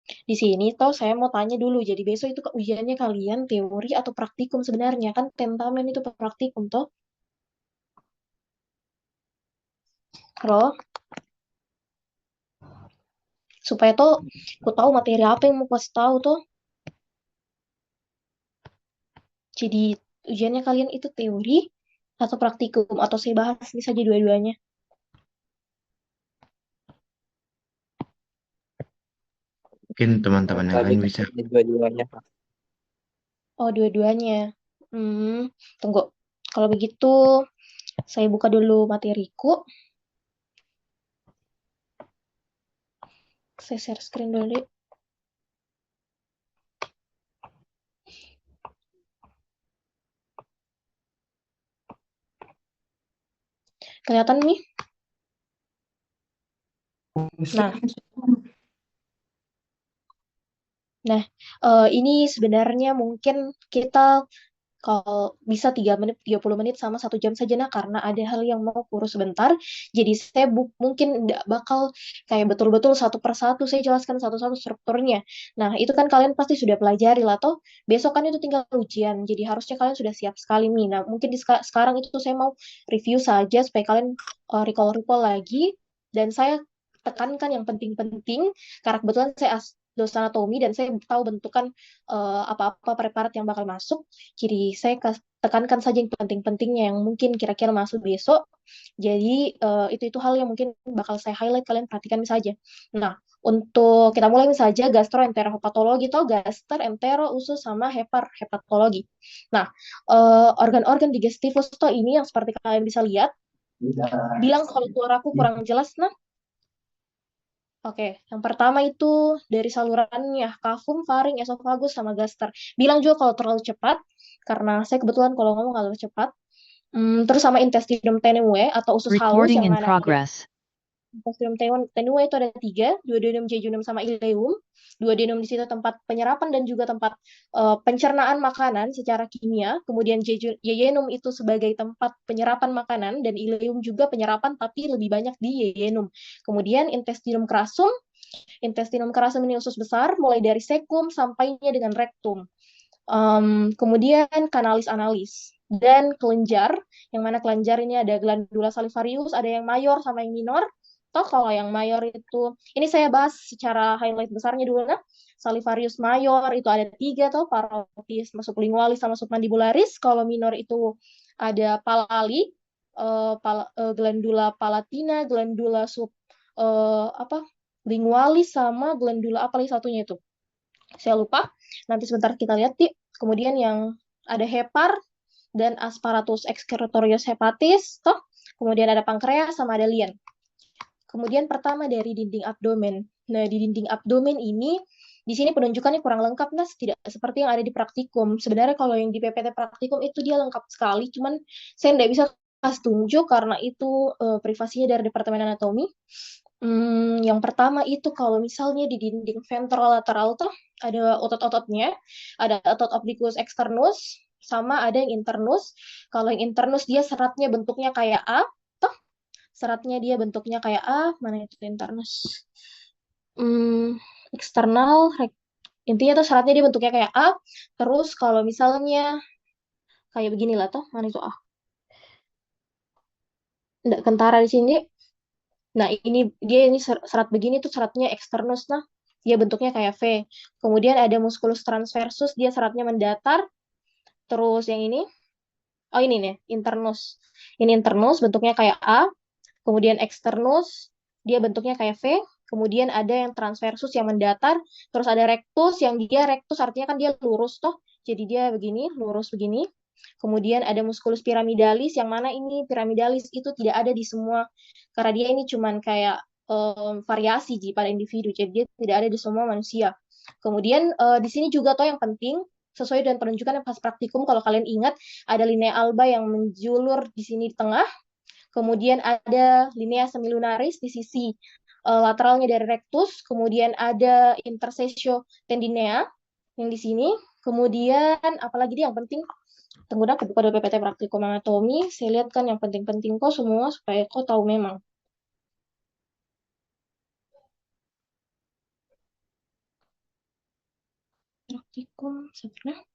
Di sini toh saya mau tanya dulu. Jadi besok itu ujiannya kalian teori atau praktikum sebenarnya kan tentamen itu praktikum toh. Halo, supaya tuh aku tahu materi apa yang mau kasih tahu tuh. Jadi ujiannya kalian itu teori atau praktikum atau saya bahas ini saja dua-duanya. Mungkin teman-teman yang Lebih lain ke bisa. dua-duanya, Kak. Oh, dua-duanya. Tunggu. Kalau begitu saya buka dulu materiku. Saya share screen dulu deh. Kelihatan nih? Nah, nah, ini sebenarnya mungkin kita kalau bisa 3 menit, 30 menit sama 1 jam saja nah karena ada hal yang mau kurus sebentar. Jadi saya mungkin nggak bakal kayak betul-betul satu persatu saya jelaskan satu-satu strukturnya. Nah, itu kan kalian pasti sudah pelajari lah toh. Besok kan itu tinggal ujian. Jadi harusnya kalian sudah siap sekali nih. Nah, mungkin sekarang itu saya mau review saja supaya kalian recall-recall lagi dan saya tekankan yang penting-penting karena kebetulan saya dosen anatomi dan saya tahu bentukan apa-apa preparat yang bakal masuk. Jadi saya tekankan saja yang penting-pentingnya yang mungkin kira-kira masuk besok. Jadi itu hal yang mungkin bakal saya highlight kalian perhatikan saja. Nah, untuk kita mulai saja gastroenterohepatologi atau gastroentero usus sama hepatologi. Nah, organ-organ digestivus itu ini yang seperti kalian bisa lihat. Bilang kalau suaraku kurang jelas, nah. Oke, yang pertama itu dari salurannya, kafum, faring, esofagus, sama gaster. Bilang juga kalau terlalu cepat, karena saya kebetulan kalau ngomong kalau terlalu cepat. Terus sama intestinum tenue atau usus halus, Recording yang in mana ada progress. intestinum tenue itu ada tiga, duodenum, jejunum, sama ileum. Duodenum di situ tempat penyerapan dan juga tempat pencernaan makanan secara kimia. Kemudian yeyunum itu sebagai tempat penyerapan makanan dan ileum juga penyerapan tapi lebih banyak di yeyunum. Kemudian intestinum crassum. Intestinum crassum ini usus besar, mulai dari sekum sampainya dengan rektum. Kemudian kanalis analis dan kelenjar, yang mana kelenjar ini ada glandula salivarius, ada yang mayor sama yang minor. Toh kalau yang mayor itu, ini saya bahas secara highlight besarnya dulu nah. Salivarius mayor itu ada tiga toh, parotis, sublingualis sama submandibularis. Kalau minor itu ada palali, glandula palatina, glandula apa lingualis sama glandula apa lagi satunya itu saya lupa. Nanti sebentar kita lihat, Ti. Kemudian yang ada hepar dan asparatus excretorius hepatis, toh. Kemudian ada pankreas sama ada lien. Kemudian pertama dari dinding abdomen. Nah, di dinding abdomen ini di sini penunjukannya kurang lengkap, Nas. Tidak seperti yang ada di praktikum. Sebenarnya kalau yang di PPT praktikum itu dia lengkap sekali, cuman saya tidak bisa kasih tunjuk karena itu privasinya dari Departemen Anatomi. Yang pertama itu kalau misalnya di dinding ventrolateral tuh ada otot-ototnya, ada otot obliquus externus, sama ada yang internus. Kalau yang internus dia seratnya bentuknya kayak A, tuh seratnya dia bentuknya kayak A, mana itu internus? Hmm, eksternal, intinya tuh seratnya dia bentuknya kayak A. Terus kalau misalnya kayak beginilah tuh, mana itu A? Nggak kentara di sini. Nah, ini serat begini tuh seratnya eksternus. Nah, dia bentuknya kayak V. Kemudian ada musculus transversus, dia seratnya mendatar. Terus yang ini, oh ini nih, internus. Ini internus, bentuknya kayak A. Kemudian externus, dia bentuknya kayak V. Kemudian ada yang transversus yang mendatar. Terus ada rectus, yang dia rectus artinya kan dia lurus toh. Jadi dia begini, lurus begini. Kemudian ada musculus piramidalis, yang mana ini piramidalis itu tidak ada di semua, karena dia ini cuman kayak variasi pada individu, jadi dia tidak ada di semua manusia. Kemudian di sini juga toh yang penting, sesuai dengan penunjukan yang pas praktikum, kalau kalian ingat, ada linea alba yang menjulur di sini di tengah, kemudian ada linea semilunaris di sisi lateralnya dari rectus, kemudian ada intersesio tendinea yang di sini, kemudian apalagi dia yang penting Tunggu dah, aku buka dulu PPT praktikum anatomi. Saya lihat kan yang penting-penting kok semua supaya kau tahu memang. praktikum sebenarnya.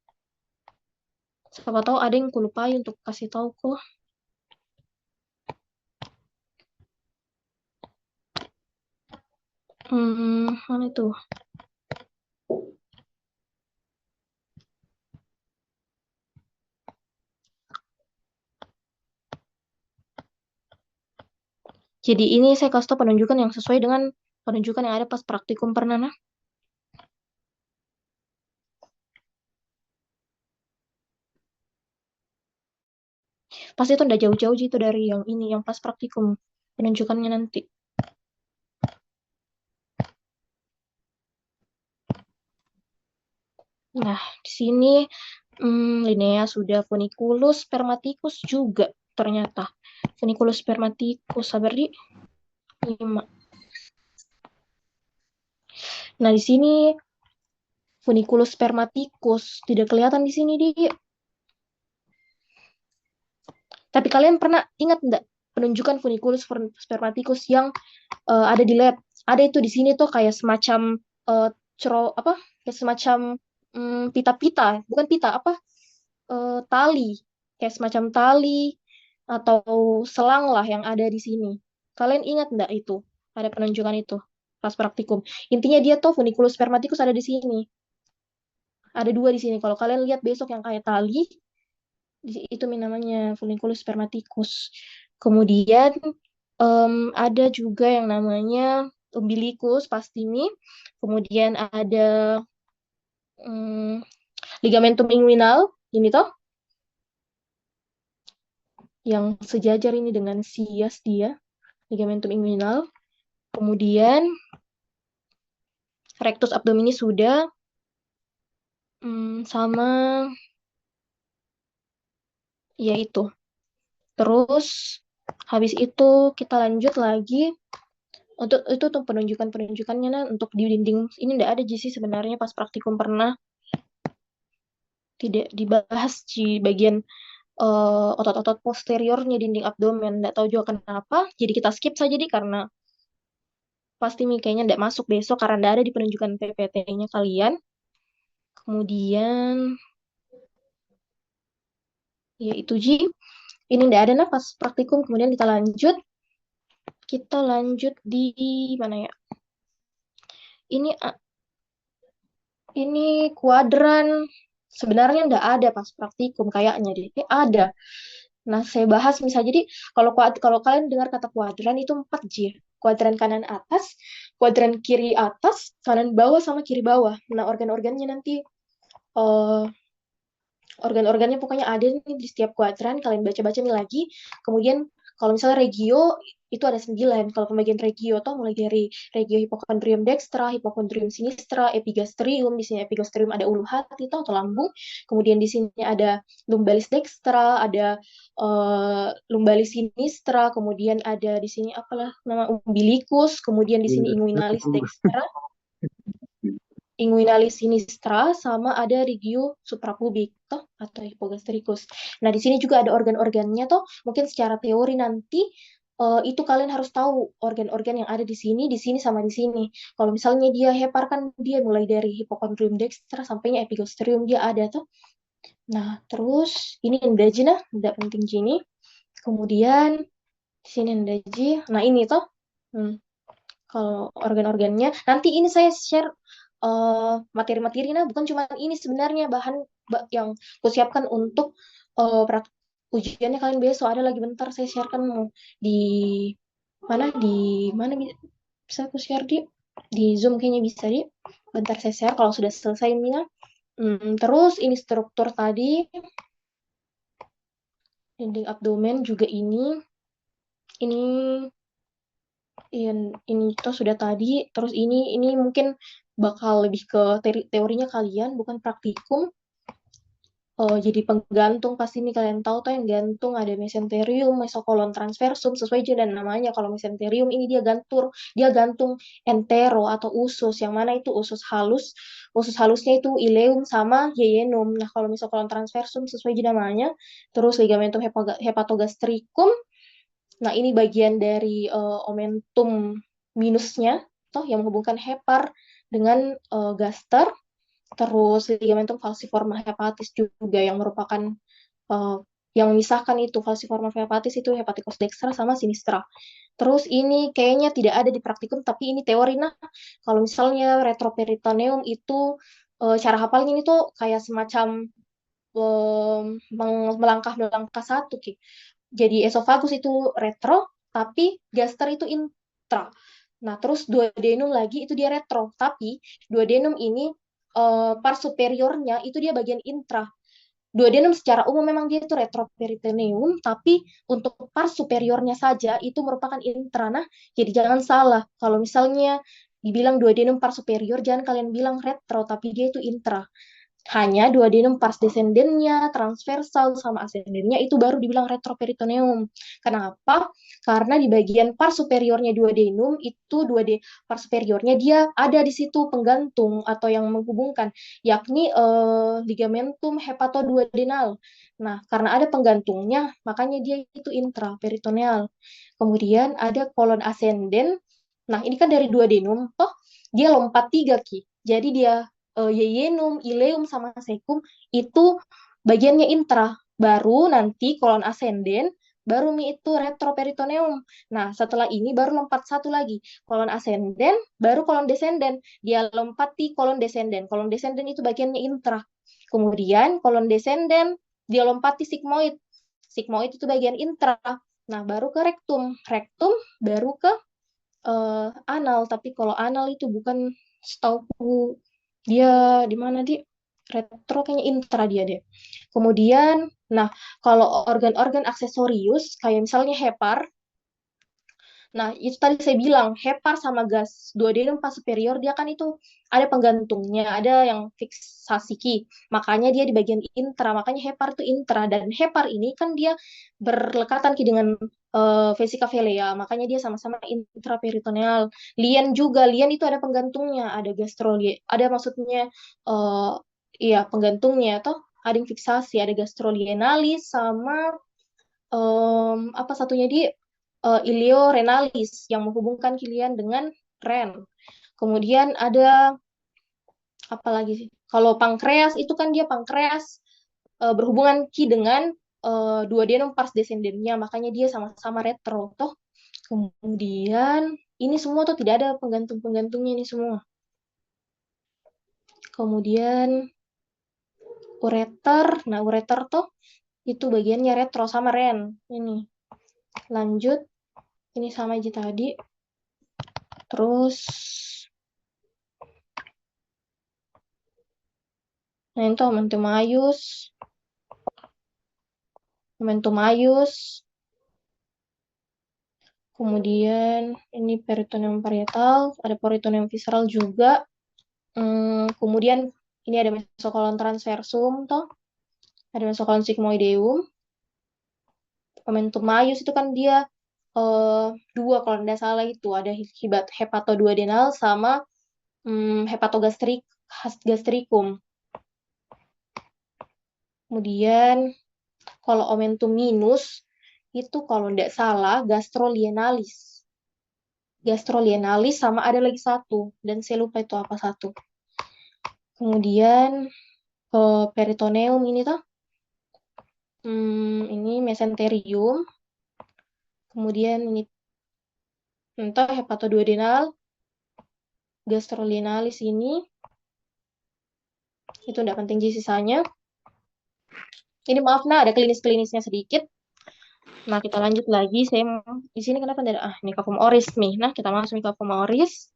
Siapa tahu ada yang kulupai untuk kasih tahu kok. Mana itu? Jadi ini saya kasih tahu penunjukan yang sesuai dengan penunjukan yang ada pas praktikum pernah nah. Pasti itu udah jauh-jauh itu dari yang ini, yang pas praktikum penunjukannya nanti. Nah, di sini linea sudah funiculus spermaticus juga ternyata. Funiculus spermaticus, sabar di 5. Nah, di sini funiculus spermaticus tidak kelihatan di sini, Di. Tapi kalian pernah ingat enggak penunjukan funiculus spermaticus yang ada di lab? Ada itu di sini tuh kayak semacam uh, apa? Kayak semacam pita-pita, bukan pita apa? Tali, kayak semacam tali atau selang lah yang ada di sini. Kalian ingat enggak itu? Ada penunjukan itu pas praktikum. Intinya dia tuh funiculus spermaticus ada di sini. Ada 2 di sini. Kalau kalian lihat besok yang kayak tali, itu namanya funiculus spermaticus. Kemudian ada juga yang namanya umbilicus pastimi. Kemudian ada ligamentum inguinal, ini toh, yang sejajar ini dengan sias dia, ligamentum inguinal. Kemudian rectus abdominis sudah, sama ya itu. Terus habis itu kita lanjut lagi untuk itu tuh penunjukannya nah, untuk di dinding ini enggak ada sih sebenarnya pas praktikum pernah tidak dibahas di bagian otot-otot posteriornya dinding abdomen. Enggak tahu juga kenapa. Jadi kita skip saja di karena pasti kayaknya enggak masuk besok karena enggak ada di penunjukan PPT-nya kalian. Kemudian ya itu Ji. Ini enggak ada nah pas praktikum. Kemudian kita lanjut. Kita lanjut di mana ya? Ini ini kuadran sebenarnya enggak ada pas praktikum kayaknya deh. Ada. Nah, saya bahas misalnya jadi kalau kalian dengar kata kuadran itu 4 J. Kuadran kanan atas, kuadran kiri atas, kanan bawah sama kiri bawah. Nah, organ-organnya nanti eh, organ-organnya pokoknya ada nih di setiap kuadran, kalian baca-baca nih lagi. Kemudian kalau misalnya regio itu ada 9. Kalau pembagian regio tuh mulai dari regio hipokondrium dextra, hipokondrium sinistra, epigastrium. Di sini epigastrium ada ulu hati tuh, atau lambung. Kemudian di sini ada lumbalis dextra, ada lumbalis sinistra, kemudian ada di sini apalah nama umbilicus, kemudian di sini inguinalis dextra, inguinalis sinistra, sama ada regio suprapubik toh atau hipogastricus. Nah, di sini juga ada organ-organnya toh. Mungkin secara teori nanti itu kalian harus tahu organ-organ yang ada di sini sama di sini. Kalau misalnya dia hepar kan dia mulai dari hipokondrium dextra sampainya epigastrium dia ada tuh. Nah, terus ini endaji nah, tidak penting gini. Kemudian di sini endaji. Nah, ini toh. Kalau organ-organnya nanti ini saya share materi-materi nah bukan cuma ini sebenarnya bahan yang kusiapkan untuk ujiannya kalian besok ada lagi bentar saya sharekan mau di mana bisa aku share di Zoom kayaknya bisa di bentar saya share kalau sudah selesai Mina. Terus ini struktur tadi dinding abdomen juga ini ini itu sudah tadi. Terus ini mungkin bakal lebih ke teorinya kalian, bukan praktikum. Jadi penggantung pasti nih kalian tahu tuh yang gantung ada mesenterium, mesokolon transversum sesuai aja dan namanya. Kalau mesenterium ini dia gantung entero atau usus. Yang mana itu usus halus. Usus halusnya itu ileum sama yeyenum. Nah, kalau mesokolon transversum sesuai aja namanya. Terus ligamentum hepatogastricum. Nah, ini bagian dari omentum minusnya, toh yang menghubungkan hepar dengan gaster. Terus ligamentum falciform hepatis juga yang merupakan eh, yang memisahkan itu falciform hepatis itu hepatikus dextra sama sinistra. Terus ini kayaknya tidak ada di praktikum tapi ini teori. Nah, kalau misalnya retroperitoneum itu cara hafalnya ini tuh kayak semacam melangkah-melangkah satu Ki. Jadi esofagus itu retro, tapi gaster itu intra. Nah, terus duodenum lagi itu dia retro, tapi duodenum ini part superiornya itu dia bagian intra. Duodenum secara umum memang dia itu retroperitoneum, tapi untuk part superiornya saja itu merupakan intra. Nah, jadi jangan salah. Kalau misalnya dibilang duodenum part superior, jangan kalian bilang retro, tapi dia itu intra. Hanya duodenum pars descendennya, transversal sama ascendennya itu baru dibilang retroperitoneum. Kenapa? Karena di bagian pars superiornya duodenum itu pars superiornya dia ada di situ penggantung atau yang menghubungkan, yakni ligamentum hepatoduodenal. Nah, karena ada penggantungnya, makanya dia itu intraperitoneal. Kemudian ada kolon ascenden. Nah, ini kan dari duodenum, toh dia lompat tiga, Ki. Jadi dia yeyenum, ileum, sama cecum itu bagiannya intra. Baru nanti kolon ascenden, baru mi itu retroperitoneum. Nah, setelah ini baru lompat satu lagi. Kolon ascenden, baru kolon descenden. Dia lompat di kolon descenden. Kolon descenden itu bagiannya intra. Kemudian kolon descenden, dia lompati sigmoid. Sigmoid itu bagian intra. Nah, baru ke rektum. Rektum baru ke anal. Tapi kalau anal itu bukan setauku dia di mana di retro kayaknya intra dia deh. Kemudian, nah kalau organ-organ aksesorius kayak misalnya hepar, nah itu tadi saya bilang hepar sama gas duodenum pas superior dia kan itu ada penggantungnya, ada yang fiksasi ki, makanya dia di bagian intra, makanya hepar itu intra dan hepar ini kan dia berlekatan ki dengan vesika velea, makanya dia sama-sama intraperitoneal. Lien juga, lien itu ada penggantungnya, ada gastrolien, ada maksudnya eh iya penggantungnya atau ada yang fiksasi, ada gastrolienalis sama apa satunya di iliorenalis yang menghubungkan kilian dengan ren. Kemudian ada apa lagi sih? Kalau pankreas itu kan dia pankreas berhubungan ki dengan duodenum pars descendennya, makanya dia sama-sama retro toh. Kemudian ini semua tuh tidak ada penggantung-penggantungnya ini semua. Kemudian ureter, nah ureter tuh itu bagiannya retro sama ren. Ini lanjut, ini sama aja tadi. Terus, nah itu Amentumayus, Amentumayus, kemudian ini peritoneum parietal, ada peritoneum visceral juga. Kemudian ini ada mesokolon transversum, toh, ada mesokolon sigmoideum. Amentumayus itu kan dia eh, dua kalau tidak salah itu ada hepatoduodenal sama gastricum. Kemudian kalau omentum minus itu kalau tidak salah gastrolienalis. Gastrolienalis sama ada lagi satu dan saya lupa itu apa satu. Kemudian peritoneum ini tuh ini mesenterium. Kemudian ini entah hepatoduodenal, gastrolienalis ini itu tidak penting sih sisanya. Ini maaf nah ada klinis-klinisnya sedikit. Nah, kita lanjut lagi. Saya di sini kenapa ada ini kafum oris nih. Nah, kita masuk ke kafum oris.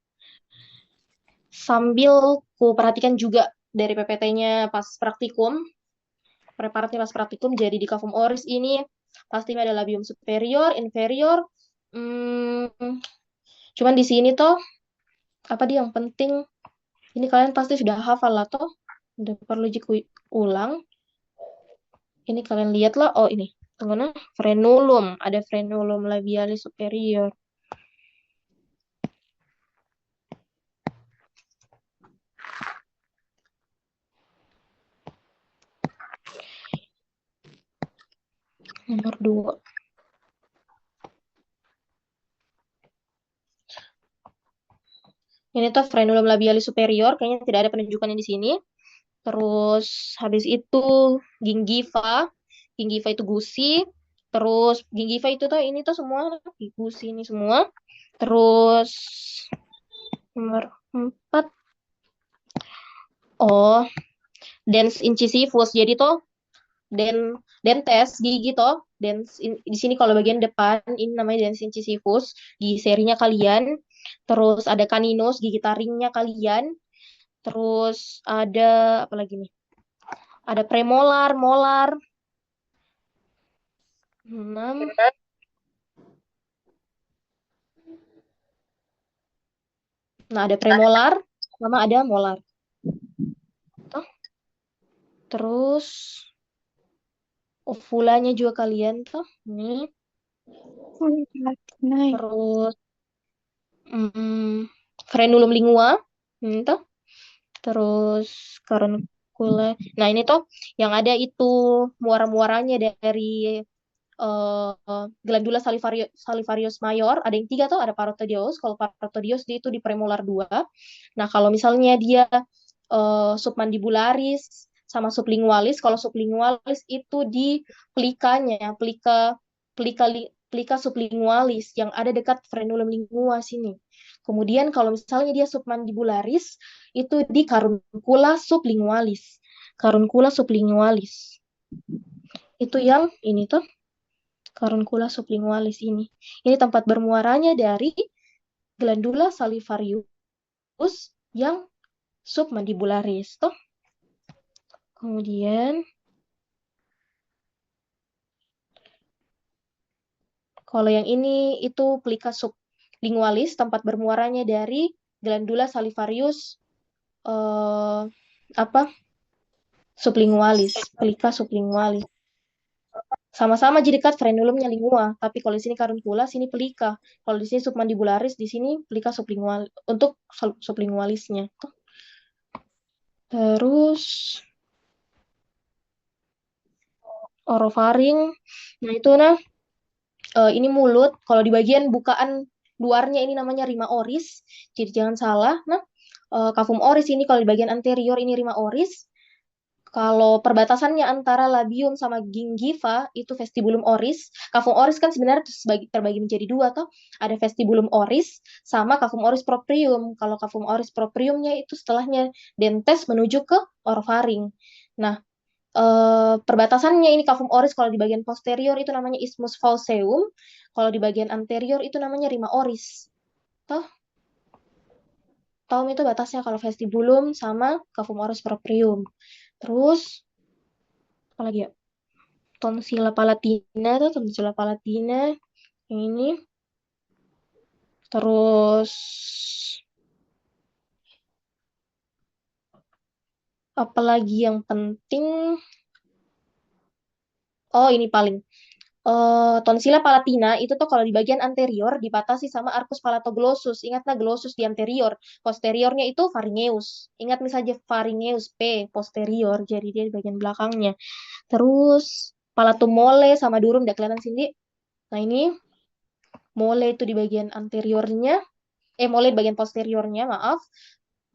Sambil ku perhatikan juga dari PPT-nya pas praktikum, preparatnya pas praktikum. Jadi di kafum oris ini pasti ada labium superior, inferior. Hmm, cuman di sini tuh apa dia yang penting? Ini kalian pasti sudah hafal lah toh. Udah perlu ulang. Ini kalian lihat lah. Oh ini, tunggu frenulum. Ada frenulum labialis superior. Nomor 2. Ini tuh frenulum labialis superior, kayaknya tidak ada penunjukannya di sini. Terus habis itu gingiva. Gingiva itu gusi. Terus gingiva itu tuh ini tuh semua gusi ini semua. Terus nomor 4. Oh, dens incisivus. Jadi tuh dentes gigi toh. Di sini kalau bagian depan ini namanya dens incisivus, gigi serinya kalian. Terus ada caninus, gigi taringnya kalian. Terus ada apa lagi nih? Ada premolar, molar. 6. Nah, ada premolar sama ada molar. Tuh. Terus ovulanya juga kalian tuh. Nih. Terus frenulum lingua. Tuh. Terus caruncula. Nah, ini tuh yang ada itu muara-muaranya dari glandula salivarius mayor. Ada yang 3 tuh, ada parotodios. Kalau parotodios dia itu di premolar 2. Nah, kalau misalnya dia submandibularis sama sublingualis. Kalau sublingualis itu di pelikanya, pelika sublingualis yang ada dekat frenulum lingua sini. Kemudian kalau misalnya dia submandibularis itu di caruncula sublingualis. Caruncula sublingualis. Itu yang ini tuh caruncula sublingualis ini. Ini tempat bermuaranya dari glandula salivarius yang submandibularis tuh. Kemudian kalau yang ini itu pelika sublingualis, tempat bermuaranya dari glandula salivarius eh, apa sublingualis, pelika sublingualis. Sama-sama jadi dekat frenulumnya lingua, tapi kalau di sini caruncula, sini pelika. Kalau di sini submandibularis, di sini pelika sublingual untuk sublingualisnya. Terus orofaring, nah itu ini mulut. Kalau di bagian bukaan luarnya ini namanya rima oris, jadi jangan salah. Nah, kavum oris ini kalau di bagian anterior ini rima oris. Kalau perbatasannya antara labium sama gingiva itu vestibulum oris. Kavum oris kan sebenarnya terbagi menjadi 2 toh. Ada vestibulum oris sama kavum oris proprium. Kalau kavum oris propriumnya itu setelahnya dentes menuju ke orofaring. Nah, perbatasannya ini kavum oris kalau di bagian posterior itu namanya isthmus falseum. Kalau di bagian anterior itu namanya rima oris. Toh, tahu itu batasnya kalau vestibulum sama kavum oris proprium. Terus apa lagi ya? Tonsila palatina tuh tonsila palatina yang ini. Terus apalagi yang penting? Oh, ini paling. Tonsila palatina itu tuh kalau di bagian anterior dibatasi sama arcus palatoglossus. Ingatlah glossus di anterior. Posteriornya itu pharyngeus. Ingat misalnya pharyngeus P posterior. Jadi dia di bagian belakangnya. Terus palatum mole sama durum udah kelihatan sini. Nah, ini mole itu di bagian anteriornya. Mole di bagian posteriornya, maaf.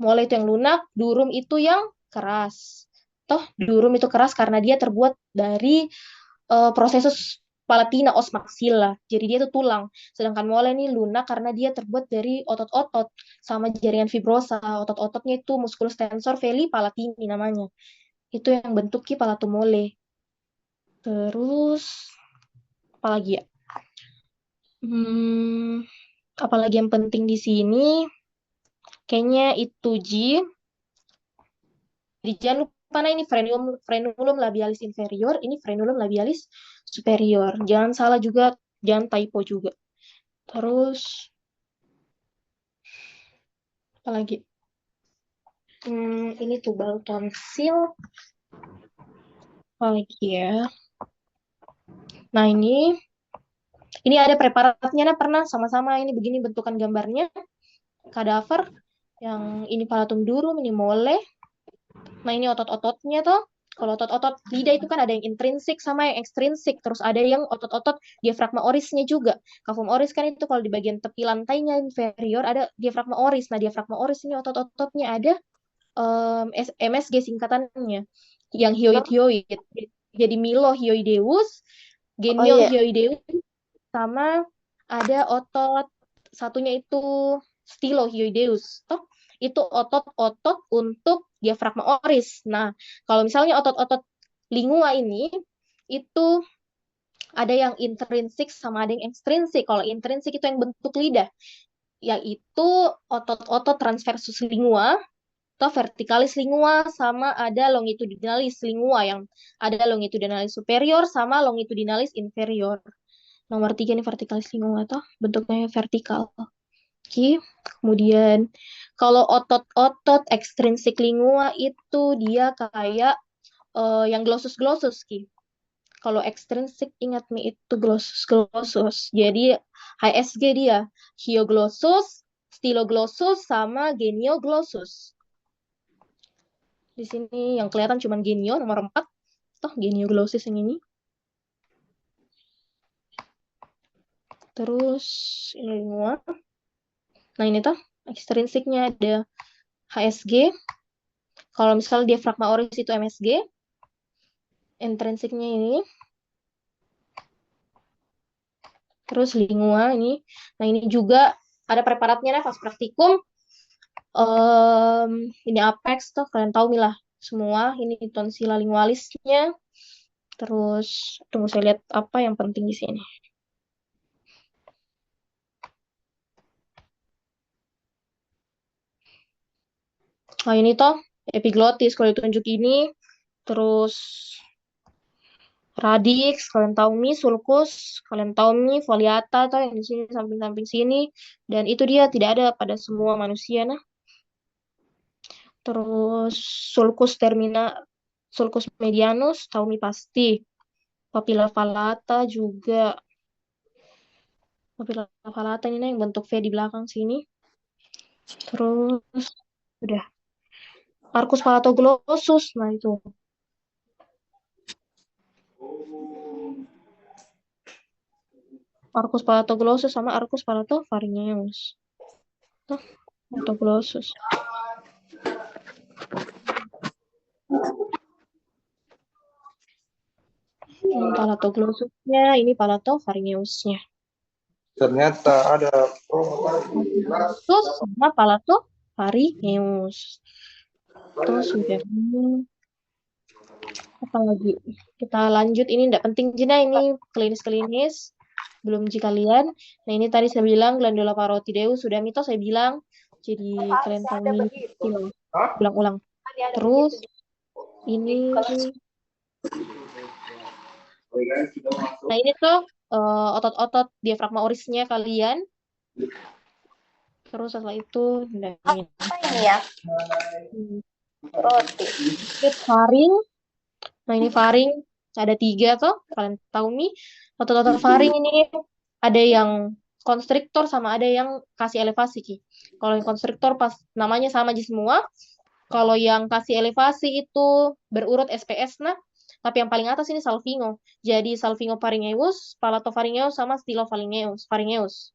Mole itu yang lunak, durum itu yang keras. Toh, durum itu keras karena dia terbuat dari prosesus palatina os maxilla. Jadi dia itu tulang. Sedangkan mole ini lunak karena dia terbuat dari otot-otot sama jaringan fibrosa. Otot-ototnya itu musculus tensor veli palatini namanya. Itu yang bentuknya palatum mole. Terus apalagi ya? Hmm, apalagi yang penting di sini? Kayaknya itu Ji. Jadi jangan lupa nah ini frenulum labialis inferior, ini frenulum labialis superior. Jangan salah juga, jangan typo juga. Terus apa lagi? Ini tubal tonsil. Apa lagi ya? Nah, ini ada preparatnya nah pernah sama-sama ini begini bentukan gambarnya. Kadaver yang ini palatum durum, ini mole. Nah, ini otot-ototnya tuh. Kalau otot-otot lidah itu kan ada yang intrinsik sama yang ekstrinsik. Terus ada yang otot-otot diafragma orisnya juga. Kavum oris kan itu kalau di bagian tepi lantainya inferior ada diafragma oris. Nah, diafragma oris ini otot-ototnya ada MSG singkatannya, yang hyoid-hyoid. Jadi Milo-hyoideus, Oh iya. Genio-hyoideus, sama ada otot satunya itu Stylohyoideus. Toh, itu otot-otot untuk diafragma oris. Nah, kalau misalnya otot-otot lingua ini itu ada yang intrinsik sama ada yang ekstrinsik. Kalau intrinsik itu yang bentuk lidah, yaitu otot-otot transversus lingua atau vertikalis lingua, sama ada longitudinalis lingua yang ada longitudinalis superior sama longitudinalis inferior. Nomor tiga ini vertikalis lingua atau bentuknya vertikal. Oke. Kemudian kalau otot-otot ekstrinsik lingua itu dia kayak yang glossus-glossus Ki. Kalau ekstrinsik ingat nih itu glossus-glossus. Jadi HSG dia hyoglossus, styloglossus sama genioglossus. Di sini yang kelihatan cuma genio nomor 4. Toh genioglossus yang ini. Terus ini lingua. Nah ini tuh ekstrinsiknya ada HSG. Kalau misalnya diafragma oris itu MSG. Intrinsiknya ini. Terus lingua ini. Nah ini juga ada preparatnya nih pas praktikum. Ini apex tuh kalian tahu lah semua. Ini tonsila lingualisnya. Terus tunggu saya lihat apa yang penting di sini. Nah ini toh epiglotis kalau ditunjuk ini. Terus radix, kalian tahu nih, sulcus, kalian tahu nih, foliata atau yang di sini samping-samping sini, dan itu dia tidak ada pada semua manusia, nah. Terus sulcus termina, sulcus medianus, tahu nih pasti. Papilla palata juga, papilla palata ini nah, yang bentuk V di belakang sini. Terus udah, arcus palatoglossus, nah itu. Arcus palatoglossus sama arcus palatopharyngeus. Tuh, palatoglossus. Ini palatoglosssusnya, ini palatopharyngeusnya. Ternyata ada Terus sama palatopharyngeus. Terus sudah ini apa lagi? Kita lanjut, ini tidak penting Jina, ini klinis-klinis belum uji kalian. Nah ini tadi saya bilang glandula parotideus sudah mitos saya bilang. Jadi kalian tahu ini ulang-ulang. Terus ini nah ini tuh otot-otot diafragma orisnya kalian. Terus setelah itu apa ini ya? Roti. faring. Nah ini faring ada 3 tuh kalian tahu nih. Otot-otot faring ini ada yang konstriktor sama ada yang kasih elevasi Ki. Kalau yang konstriktor pas namanya sama aja semua. Kalau yang kasih elevasi itu berurut SPS nah. Tapi yang paling atas ini salvingo. Jadi salvingo pharyngeus, palatopharyngeus sama stylopharyngeus, pharyngeus.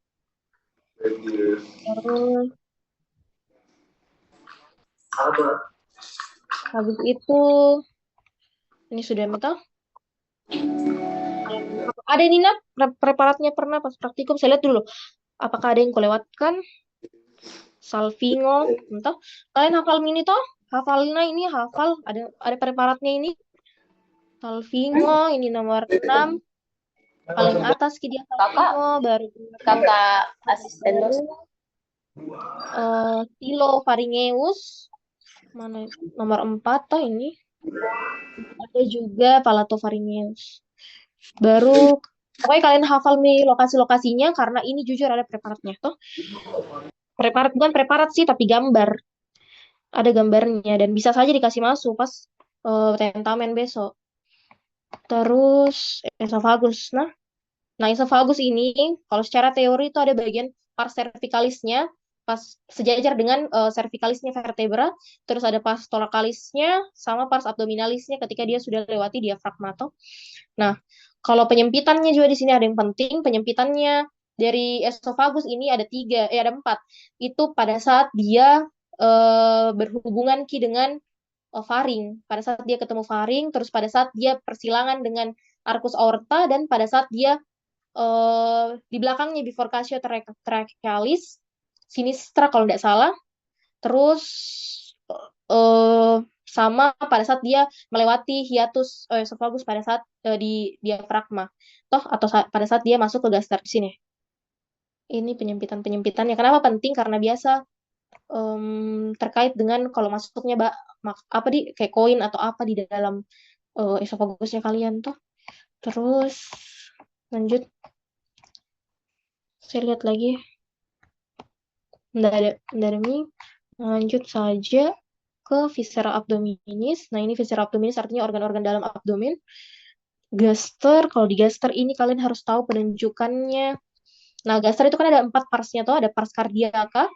Terus habis itu ini sudah minta. Ada ini nak preparatnya pernah pas praktikum saya lihat dulu. Apakah ada yang kelewatkan? Salvingo, entah. Kalian hafal ini toh? Hafalnya ini hafal ada preparatnya ini. Salvingo ini nomor 6. Paling atas dia Salvingo baru Kakak asisten Stylopharyngeus mana nomor 4 toh ini. Ada juga palatopharyngeus. Baru pokoknya kalian hafal nih lokasi-lokasinya karena ini jujur ada preparatnya toh. Preparat bukan preparat sih tapi gambar. Ada gambarnya dan bisa saja dikasih masuk pas tentamen besok. Terus esofagus. Nah esofagus ini kalau secara teori itu ada bagian pars cervicalisnya pas sejajar dengan cervicalisnya vertebra, terus ada pars thoracisnya sama pars abdominalisnya ketika dia sudah lewati diafragma. Nah, kalau penyempitannya juga di sini ada yang penting. Penyempitannya dari esofagus ini ada 3, ada 4. Itu pada saat dia berhubungan Ki dengan faring. Pada saat dia ketemu faring, terus pada saat dia persilangan dengan arcus aorta, dan pada saat dia di belakangnya bifurcatio trachealis sinistra kalau tidak salah. Terus eh sama pada saat dia melewati hiatus esophagus pada saat di diafragma. Toh atau pada saat dia masuk ke gaster di sini. Ini penyempitan-penyempitannya. Kenapa penting? Karena biasa terkait dengan kalau masuknya apa di kayak koin atau apa di dalam esofagusnya kalian tuh. Terus lanjut, saya lihat lagi. Nggak ada mie. Lanjut saja ke viscera abdominis. Nah, ini viscera abdominis artinya organ-organ dalam abdomen. Gaster, kalau di gaster ini kalian harus tahu penunjukannya. Nah, gaster itu kan ada 4 parsnya tuh, ada pars cardiaca,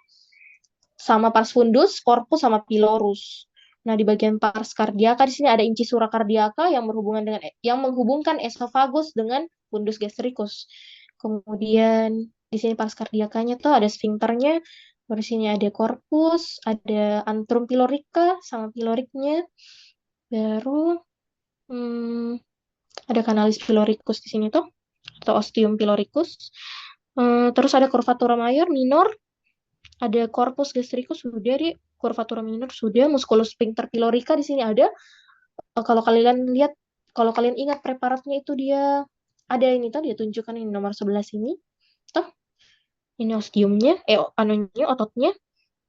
sama pars fundus, corpus, sama pylorus. Nah, di bagian pars cardiaca di sini ada incisura cardiaca yang menghubungkan esofagus dengan fundus gastricus. Kemudian di sini pars cardiacanya tuh ada sphincternya, di sini ada corpus, ada antrum pylorica sama pyloriknya. Baru ada canalis pyloricus di sini tuh, atau ostium pyloricus. Terus ada curvatura mayor, minor, ada corpus gastricus sudah, di curvatura minor sudah, musculus sphincter pylorica di sini ada. Kalau kalian lihat, kalau kalian ingat preparatnya itu dia ada ini tuh, dia tunjukkan ini nomor 11 ini. Tuh, ini ostiumnya, anunya, ototnya.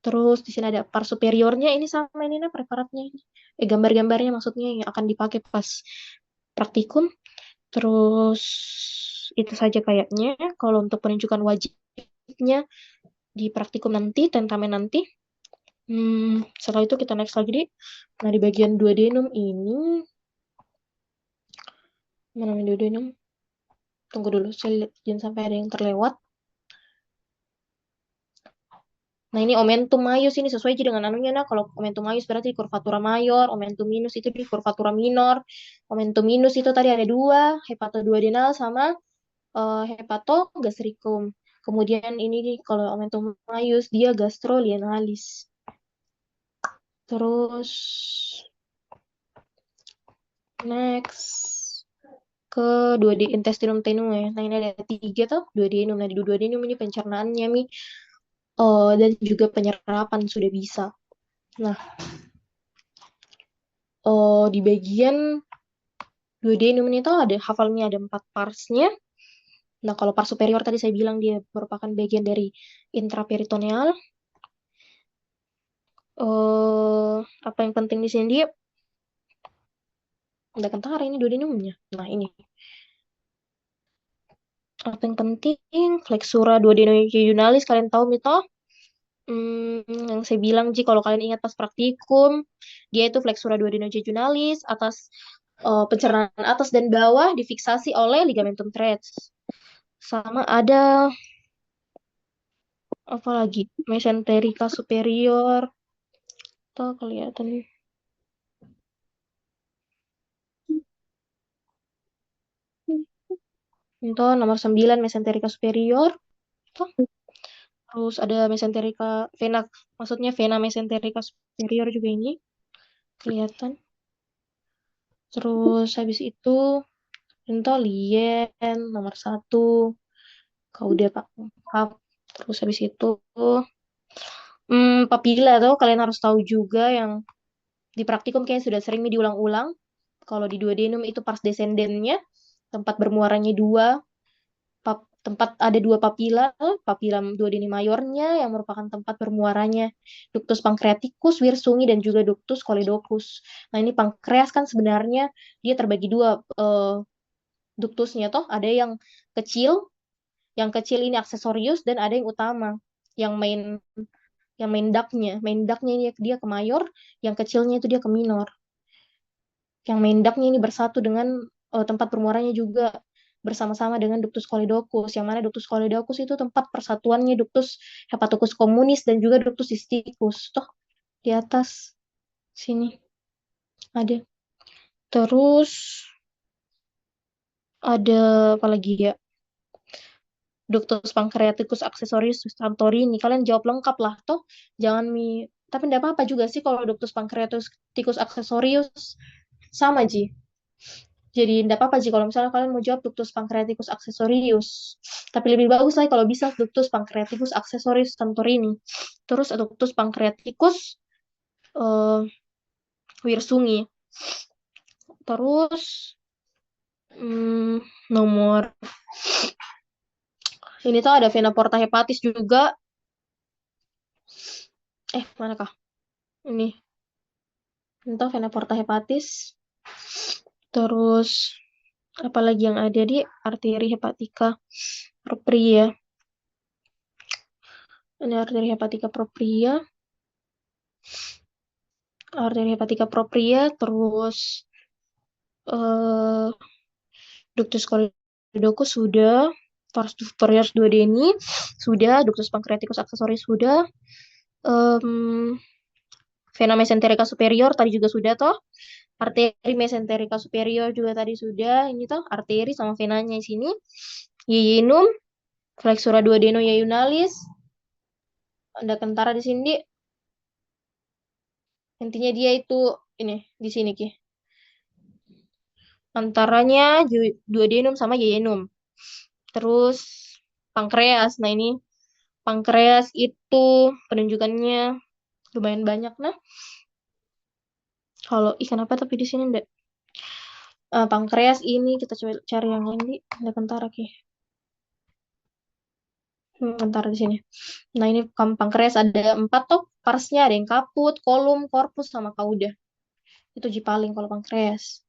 Terus di sini ada pars superiornya, ini sama ini nah preparatnya ini. Gambar-gambarnya maksudnya yang akan dipakai pas praktikum. Terus itu saja kayaknya kalau untuk penunjukan wajibnya di praktikum nanti, tentamen nanti. Setelah itu kita next lagi, Nah, di bagian duodenum ini, mana duodenum? Tunggu dulu, saya lihat jangan sampai ada yang terlewat. Nah, ini omentum maius ini sesuai aja dengan anunya. Nah, kalau omentum maius berarti curvatura mayor, omentum minus itu di curvatura minor. Omentum minus itu tadi ada 2, hepatoduodenal sama hepatogastricum. Kemudian ini kalau omentum maius dia gastrolienalis. Terus next ke intestinum tenue. Nah, ini ada 3 tuh, duodenum. Nah, di duodenum ini pencernaannya dan juga penyerapan sudah bisa. Nah, di bagian duodenum ini tuh ada hafalnya ada 4 parsnya. Nah, kalau pars superior tadi saya bilang dia merupakan bagian dari intraperitoneal. Apa yang penting di sini dia udah kentara ini duodenumnya. Nah, ini. Apa yang penting flexura duodenojejunnalis kalian tahu mito? Yang saya bilang kalau kalian ingat pas praktikum, dia itu flexura duodenojejunnalis, atas pencernaan atas dan bawah difiksasi oleh ligamentum teres. Sama ada apa lagi? Mesenterica superior. Tuh kelihatan. Itu nomor 9 mesenterica superior. Tuh. Terus ada mesenterica vena, maksudnya vena mesenterica superior juga ini kelihatan. Terus habis itu lien nomor 1. Kau udah Pak. Terus habis itu papila tuh kalian harus tahu juga, yang di praktikum kayaknya sudah sering nih diulang-ulang. Kalau di duodenum itu pars descendennya, tempat bermuaranya 2, tempat ada 2 papila, papila duodenum mayornya yang merupakan tempat bermuaranya ductus pancreaticus, wirsungi, dan juga ductus choledocus. Nah, ini pankreas kan sebenarnya dia terbagi 2 ductusnya toh, ada yang kecil ini aksesorius, dan ada yang utama, yang main ductnya ini dia ke mayor, yang kecilnya itu dia ke minor. Yang main ductnya ini bersatu dengan tempat bermuaranya juga bersama-sama dengan ductus choledocus, yang mana ductus choledocus itu tempat persatuannya ductus hepatocus communis dan juga ductus cysticus. Toh di atas sini ada. Terus ada apa lagi ya? Ductus pancreaticus accessorius Santorini. Kalian jawab lengkap lah toh. Jangan Tapi enggak apa-apa juga sih kalau ductus pancreaticus accessorius sama Ji. Jadi enggak apa-apa Ji kalau misalnya kalian mau jawab ductus pancreaticus accessorius. Tapi lebih bagus lagi kalau bisa ductus pancreaticus accessorius Santorini. Terus ductus pancreaticus eh, Wirsungi. Terus nomor ini tuh ada vena porta hepatis juga. Manakah? Ini. Entah vena porta hepatis. Terus apalagi yang ada di arteri hepatika propria. Ini arteri hepatika propria. Arteri hepatika propria. Terus ductus choledocus sudah. Pars superior duodeni sudah. Ductus pancreaticus accessoris sudah. Vena mesenterica superior tadi juga sudah toh. Arteri mesenterica superior juga tadi sudah. Ini toh arteri sama venanya di sini. Yeyinum, flexura duodenojejunnalis. Ada kentara di sini. Intinya dia itu ini di sini Ki. Antaranya duodenum sama yeyinum. Terus pankreas. Nah, ini pankreas itu penunjukannya lumayan banyak nah. Kalau ikan apa tapi di sini enggak. Pankreas ini kita coba cari yang lain di ada kentara Ki. Kentara di sini. Nah, ini pankreas ada 4 toh parsnya, ada yang kaput, kolum, korpus sama kauda. Itu jipaling kalau pankreas.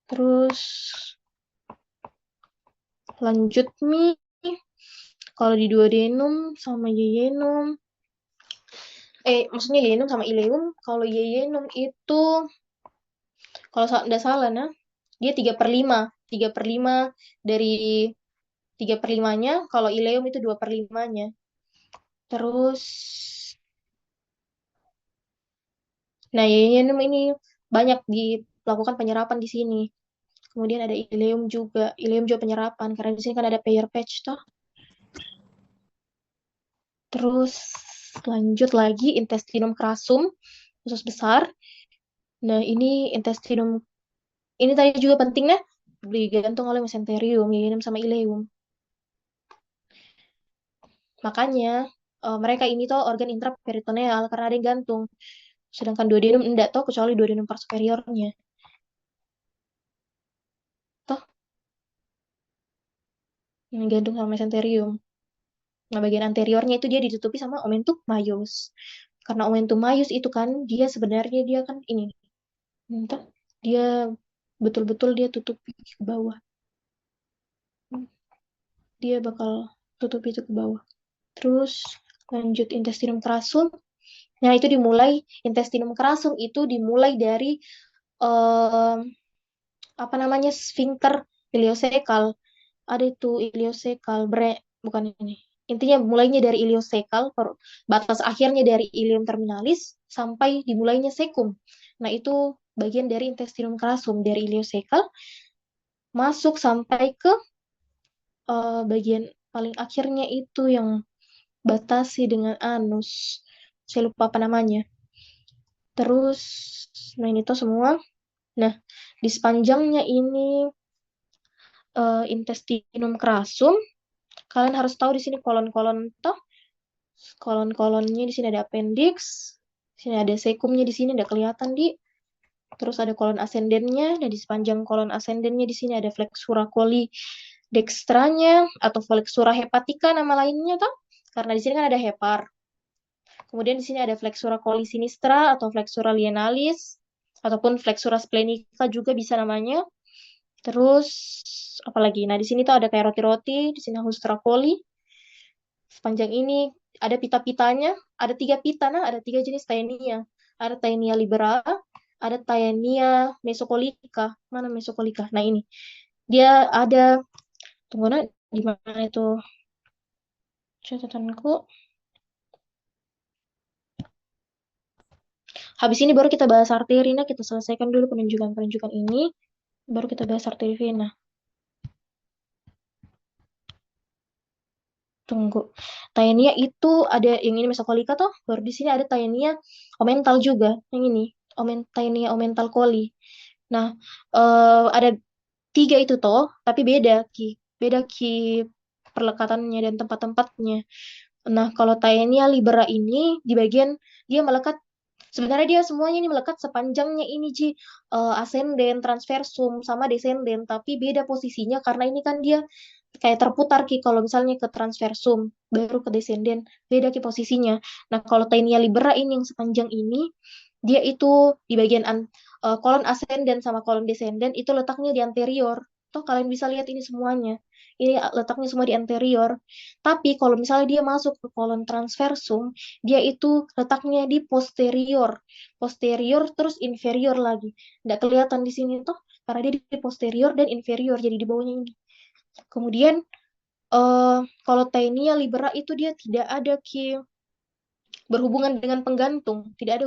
Terus lanjut nih kalau di duodenum sama yeyinum. Maksudnya yeyinum sama ileum. Kalau yeyinum itu kalau tidak salah nah dia 3/5. 3/5 dari 3/5-nya, kalau ileum itu 2/5-nya. Terus nah yeyinum ini banyak dilakukan penyerapan di sini. Kemudian ada ileum juga. Ileum juga penyerapan karena di sini kan ada pair patch toh. Terus lanjut lagi intestinum crassum, usus besar. Nah, ini intestinum ini tadi juga penting nah, digantung oleh mesenterium, yeyinum sama ileum. Makanya mereka ini tuh organ intraperitoneal karena ada yang gantung. Sedangkan duodenum enggak toh kecuali duodenum part superiornya. Toh yang gantung sama mesenterium. Nah, bagian anteriornya itu dia ditutupi sama omentum maius. Karena omentum maius itu kan dia sebenarnya dia kan ini. Entah, dia betul-betul dia tutupi ke bawah. Dia bakal tutupi itu ke bawah. Terus lanjut intestinum crassum. Nah, itu dimulai intestinum crassum itu dimulai dari apa namanya sphincter iliosekal. Ada itu iliosekal, bukan ini. Intinya mulainya dari iliosekal, batas akhirnya dari ilium terminalis sampai dimulainya sekum. Nah, itu bagian dari intestinum crassum dari iliosekal masuk sampai ke bagian paling akhirnya itu yang batasi dengan anus. Saya lupa apa namanya. Terus, nah ini tuh semua. Nah, di sepanjangnya ini intestinum crassum, kalian harus tahu di sini kolon-kolon toh. Kolon-kolonnya di sini ada appendix, di sini ada sekumnya di sini ada kelihatan di. Terus ada kolon ascendennya, dan di sepanjang kolon ascendennya di sini ada flexura coli dextranya atau flexura hepatica nama lainnya toh. Karena di sini kan ada hepar. Kemudian di sini ada flexura coli sinistra atau flexura lienalis ataupun flexura splenica juga bisa namanya. Terus apalagi? Nah, di sini tuh ada kayak roti-roti, di sini Hustra coli. Sepanjang ini ada pita-pitanya, ada 3 pita, nah ada 3 jenis Taenia. Ada Taenia libera, ada Taenia mesocolica. Mana mesocolica? Nah, ini. Dia ada, tunggu nah, di mana itu catatanku? Habis ini baru kita bahas arteri, nah kita selesaikan dulu penunjukan-penunjukan ini, baru kita bahas arteri vena. Tunggu. Taenia itu ada yang ini mesokolika toh, baru di sini ada Taenia omental juga. Yang ini, Taenia omental coli. Nah, ada tiga itu toh, tapi beda ki perlekatannya dan tempat-tempatnya. Nah, kalau Taenia libera ini di bagian dia melekat. Sebenarnya dia semuanya ini melekat sepanjangnya ini Ji, ascendent, transversum sama descendent, tapi beda posisinya karena ini kan dia kayak terputar Ki kalau misalnya ke transversum baru ke descendent, beda Ki posisinya. Nah, kalau Taenia libera ini yang sepanjang ini dia itu di bagian kolon ascendent sama kolon descendent itu letaknya di anterior. Toh kalian bisa lihat ini semuanya. Ini letaknya semua di anterior. Tapi kalau misalnya dia masuk ke kolon transversum, dia itu letaknya di posterior. Posterior terus inferior lagi. Nggak kelihatan di sini tuh, karena dia di posterior dan inferior, jadi di bawahnya ini. Kemudian, kalau Taenia libera itu dia tidak ada berhubungan dengan penggantung, tidak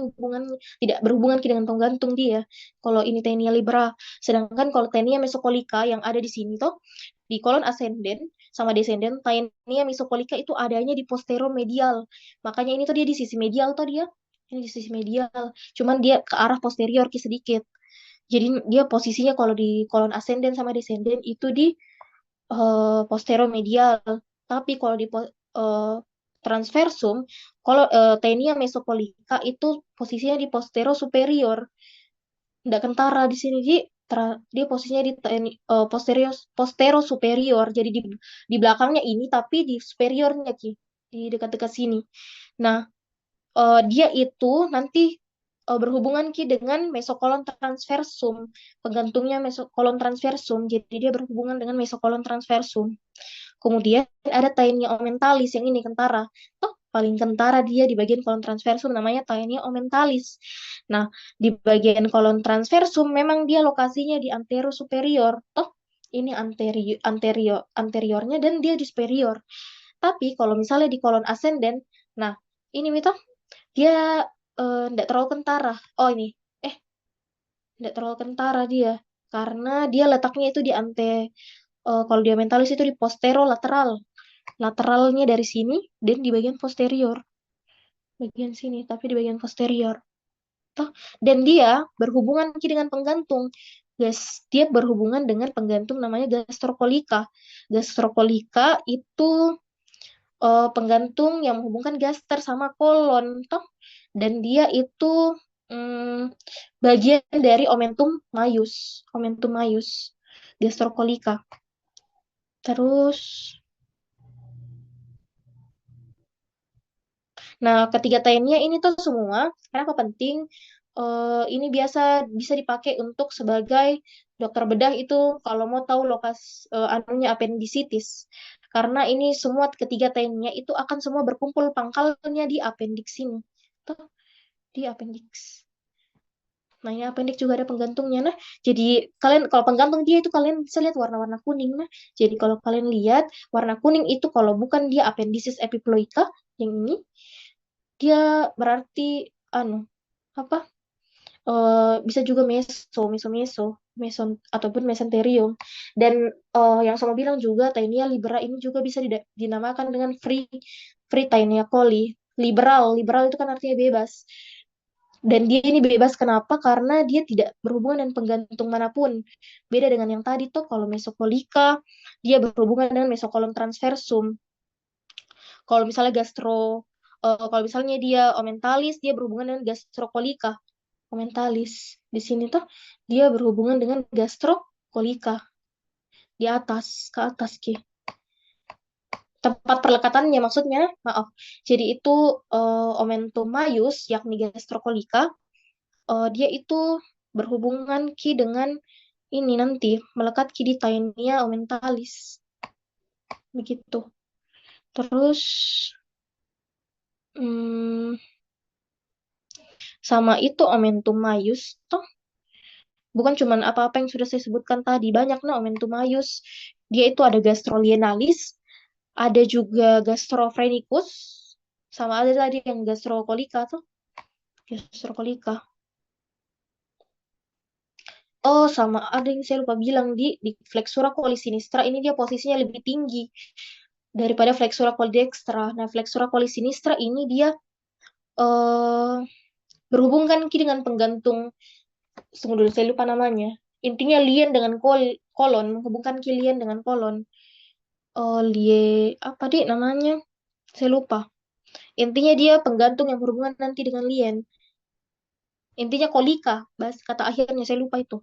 berhubungan dengan penggantung dia. Kalau ini Taenia libera, sedangkan kalau Taenia mesokolika yang ada di sini tuh di kolon ascendent sama descendant, Taenia mesokolika itu adanya di posteromedial. Makanya ini tuh dia di sisi medial tuh dia. Ini di sisi medial. Cuman dia ke arah posterior sedikit. Jadi dia posisinya kalau di kolon ascendent sama descendant itu di posteromedial. Tapi kalau di transversum, kalau Taenia mesopolita itu posisinya di postero superior, nggak kentara di sini. Jadi dia posisinya di postero superior. Jadi di belakangnya ini, tapi di superiornya Ki, di dekat-dekat sini. Nah, dia itu nanti berhubungan Ki dengan mesokolon transversum. Penggantungnya mesokolon transversum. Jadi dia berhubungan dengan mesokolon transversum. Kemudian ada Taenia aumentalis yang ini kentara. Toh paling kentara dia di bagian kolon transversum namanya Taenia aumentalis. Nah, di bagian kolon transversum memang dia lokasinya di antero superior. Toh ini anteriornya dan dia di superior. Tapi kalau misalnya di kolon ascendant, nah ini Mito, dia tidak terlalu kentara. Oh ini, eh tidak terlalu kentara dia karena dia letaknya itu di kalau dia mentalis itu di posterolateral. Lateralnya dari sini dan di bagian posterior. Bagian sini, tapi di bagian posterior. Toh, dan dia berhubungan dengan penggantung. Dia berhubungan dengan penggantung namanya gastrokolika. Gastrokolika itu penggantung yang menghubungkan gaster sama kolon. Toh, dan dia itu bagian dari omentum maius. Omentum maius. Gastrokolika. Terus, nah, ketiga tainnya ini tuh semua, kenapa penting? Ini bisa dipakai untuk sebagai dokter bedah itu kalau mau tahu anunya appendicitis. Karena ini semua ketiga tainnya itu akan semua berkumpul pangkalnya di appendix ini. Tuh, di appendix. Nah, ini appendix juga ada penggantungnya. Nah, jadi kalian kalau penggantung dia itu kalian bisa lihat warna-warna kuning. Nah, jadi kalau kalian lihat warna kuning itu kalau bukan dia appendices epiploica yang ini, dia berarti anu apa bisa juga meson ataupun mesenterium. Dan yang sama bilang juga Taenia libera ini juga bisa dinamakan dengan free Taenia coli. Liberal itu kan artinya bebas. Dan dia ini bebas kenapa? Karena dia tidak berhubungan dengan penggantung manapun. Beda dengan yang tadi tuh kalau mesokolika dia berhubungan dengan mesokolon transversum. Kalau misalnya dia omentalis, dia berhubungan dengan gastrokolika. Omentalis. Di sini tuh dia berhubungan dengan gastrokolika. Di atas, ke atas, Ki. Tempat perlekatannya maksudnya, maaf. Jadi itu omentum maius, yakni gastrokolika. Dia itu berhubungan Ki dengan ini nanti, melekat Ki di Taenia omentalis. Begitu. Terus, hmm, sama itu omentum maius toh bukan cuman apa-apa yang sudah saya sebutkan tadi, banyak nah omentum maius. Dia itu ada gastrolienalis, ada juga gastrofrenicus, sama ada tadi yang gastrokolika tuh, gastrokolika. Oh, sama ada yang saya lupa bilang di flexura coli sinistra ini dia posisinya lebih tinggi. daripada flexura polydextra. Nah, flexura polysinistra ini dia eh berhubung kan Ki dengan penggantung, tunggu dulu saya lupa namanya. Intinya lien dengan kolon, menghubungkan Ki lien dengan kolon. Apa deh namanya? Saya lupa. Intinya dia penggantung yang berhubungan nanti dengan lien. Intinya kolika, bahas kata akhirnya saya lupa itu.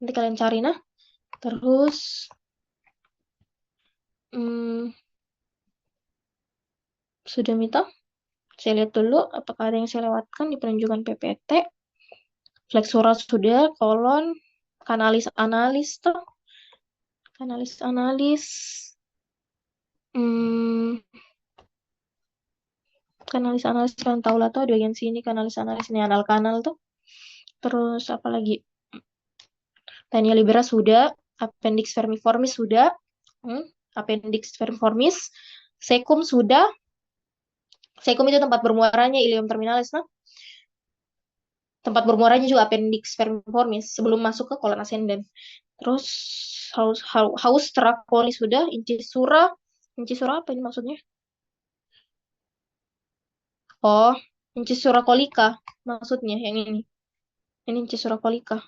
Nanti kalian cari nah. Terus hmm, sudah minta. Saya lihat dulu apakah ada yang saya lewatkan di penunjukan PPT. Flexura sudah, kolon, kanalis analis tuh. Kanalis analis. Hmm, kanalis analis kalian tahu lah tuh di bagian sini kanalis analis ini anal kanal tuh. Terus apa lagi? Tinea libera sudah, appendix vermiformis sudah, hmm, appendix vermiformis, secum sudah. Secum itu tempat bermuaranya ileum terminalis, nah. Tempat bermuaranya juga appendix vermiformis sebelum masuk ke kolon ascendens. Terus haustra coli sudah, incisura. Incisura apa ini maksudnya? Oh, incisura colica maksudnya yang ini. Ini incisura colica.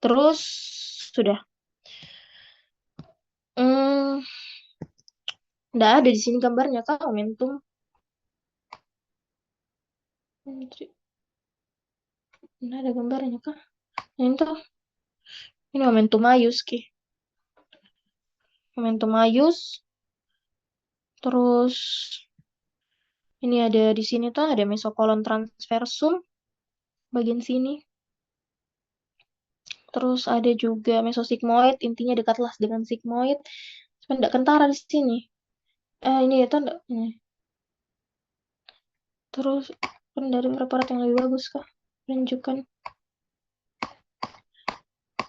Terus sudah. Hmm, Nggak ada di sini gambarnya kak, momentum. Nggak ada gambarnya kak. Ini tuh, ini momentum ayus ki. Momentum ayus. Terus ini ada di sini tuh ada mesokolon transversum bagian sini. Terus ada juga mesosigmoid, intinya dekatlah dengan sigmoid. Cuma nggak kentara di sini. Ini ya tuh nggak. Ini. Terus kan dari preparat yang lebih bagus kak. Tunjukkan.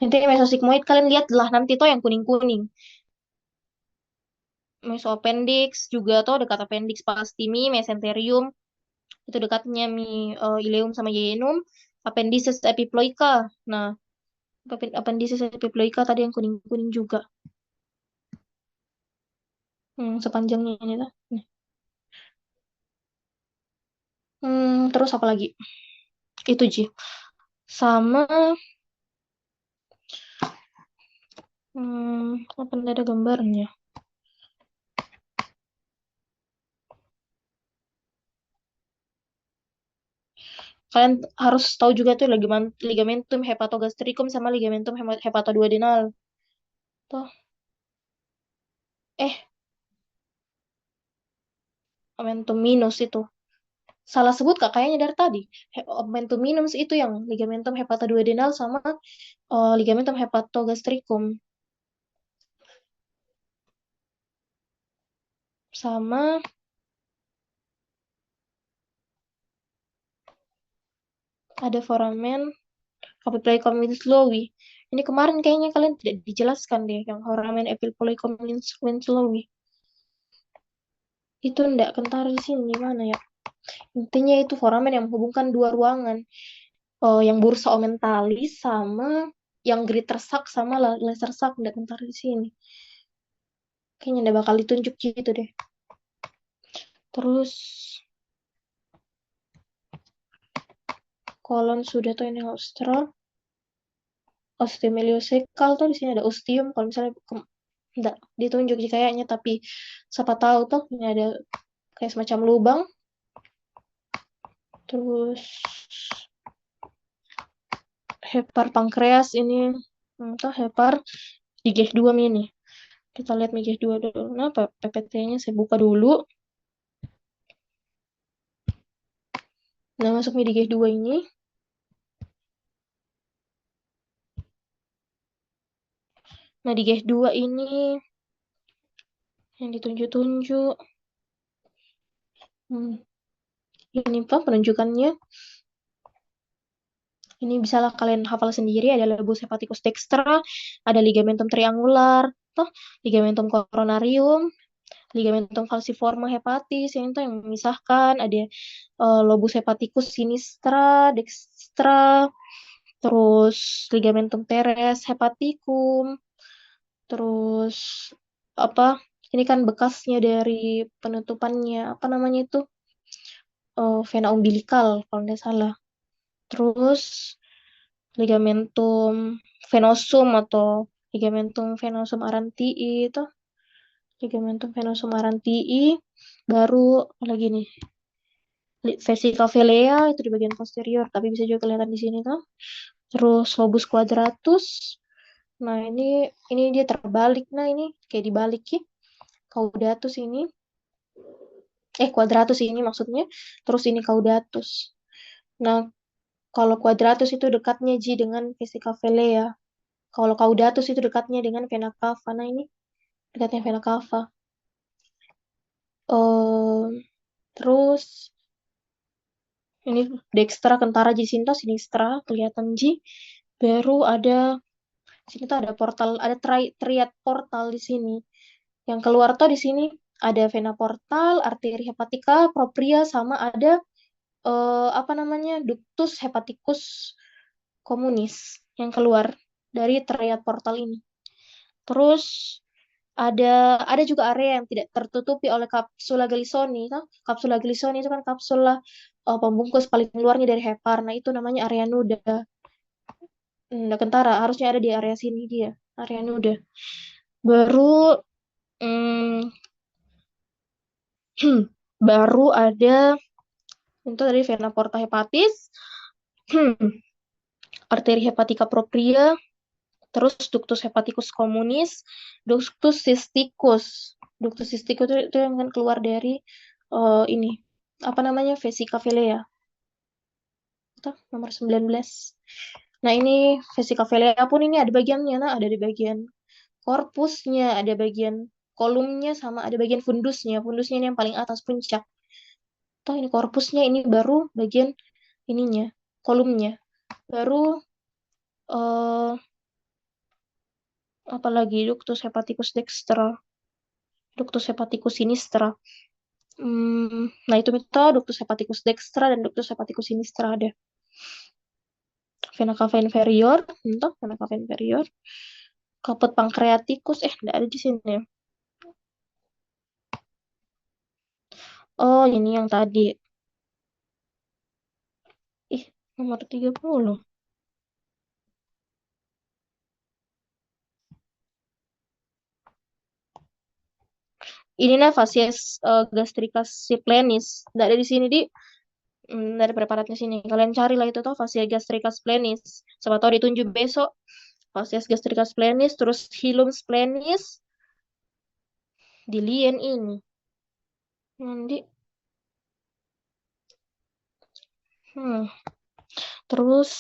Nanti mesosigmoid kalian lihat lah nanti tuh yang kuning-kuning. Mesoappendix juga tuh dekat appendix pastimi, mesenterium. Itu dekatnya ileum sama ileum. Appendices epiploica. Nah, appendices epiploica tadi yang kuning-kuning juga. Sepanjangnya ini lah. Terus apa lagi? Itu Ji. Sama apa ada gambarnya? Kalian harus tahu juga tuh ligamentum hepatogastricum sama ligamentum hepatoduodenal. Tuh. Eh, Omentum minus itu. Salah sebut kak kayaknya dari tadi. Omentum minus itu yang ligamentum hepatoduodenal sama ligamentum hepatogastricum. Sama ada foramen Epiploicoum winslowi. Ini kemarin kayaknya kalian tidak dijelaskan deh yang foramen Epiploicoum winslowi. Itu ndak kentara di sini gimana ya? Intinya itu foramen yang menghubungkan dua ruangan. Yang bursa omentalis sama yang greater sac sama lesser sac ndak kentara di sini. Kayaknya ndak bakal ditunjuk gitu deh. Terus kolon sudah tuh ini austral. Osteomyelioseccal tuh di sini ada ostium kalau misalnya nggak ditunjuk sih kayaknya tapi siapa tahu tuh ini ada kayak semacam lubang. Terus hepar pankreas ini tuh hepar di G2 ini. Kita lihat G2 dulu. Nah, PPT-nya saya buka dulu. Nah, masuk di G2 ini. Nah, di G2 ini yang ditunjuk-tunjuk. Ini Pak penunjukannya. Ini bisalah kalian hafal sendiri. Ada lobus hepaticus dextra, ada ligamentum triangular, toh, ligamentum coronarium, ligamentum falciforme hepatis, yang itu yang memisahkan. Ada lobus hepaticus sinistra, dextra, terus ligamentum teres hepaticum, terus apa Ini kan bekasnya dari penutupannya, apa namanya itu? Vena umbilikal, kalau nggak salah. Terus ligamentum venosum atau ligamentum venosum arantii itu. Ligamentum venosum arantii. Baru lagi nih. Vesica velea itu di bagian posterior, tapi bisa juga kelihatan di sini tuh. Terus lobus quadratus. Nah, ini dia terbalik. Nah, ini kayak dibalik ya. Caudatus ini. Quadratus ini maksudnya. Terus ini caudatus. Nah, kalau quadratus itu dekatnya Ji dengan vesica velea. Kalau caudatus itu dekatnya dengan vena cava. Nah, ini dekatnya vena cava. Terus ini dextra kentara Jacinta sinistra kelihatan Ji. Baru ada sini tuh ada portal, ada triad portal di sini. Yang keluar tuh di sini ada vena portal, arteri hepatica, propria, sama ada apa namanya ductus hepaticus communis yang keluar dari triad portal ini. Terus ada juga area yang tidak tertutupi oleh kapsula Galisoni. Kan? Kapsula Galisoni itu kan kapsula pembungkus paling luarnya dari hepar. Nah, itu namanya area nuda. Kentara harusnya ada di area sini dia, area nuda. Baru hmm, baru ada itu dari vena porta hepatis, arteri hepatica propria, terus ductus hepaticus communis, ductus cysticus. Ductus cysticus itu yang kan keluar dari ini apa namanya vesica velea. Itu nomor 19. Nah, ini vesica velea pun ini ada bagiannya, nah ada di bagian korpusnya, ada bagian kolumnya, sama ada bagian fundusnya. Fundusnya ini yang paling atas puncak. Toh ini korpusnya, ini baru bagian ininya, kolumnya. Baru eh apalagi ductus hepaticus dextra, ductus hepaticus sinistra. Nah itu ductus hepaticus dextra dan ductus hepaticus sinistra ada. Vena cava inferior, entah vena cava inferior. Caput pancreaticus, enggak ada di sini. Oh, ini yang tadi. Nomor 30. Ini nih facies gastricus plenis. Nggak ada di sini di dari preparatnya sini. Kalian carilah itu tuh facies gastricus plenis. Siapa tahu ditunjuk besok. Facies gastricus plenis, terus hilum plenis, di lien ini. Nanti, terus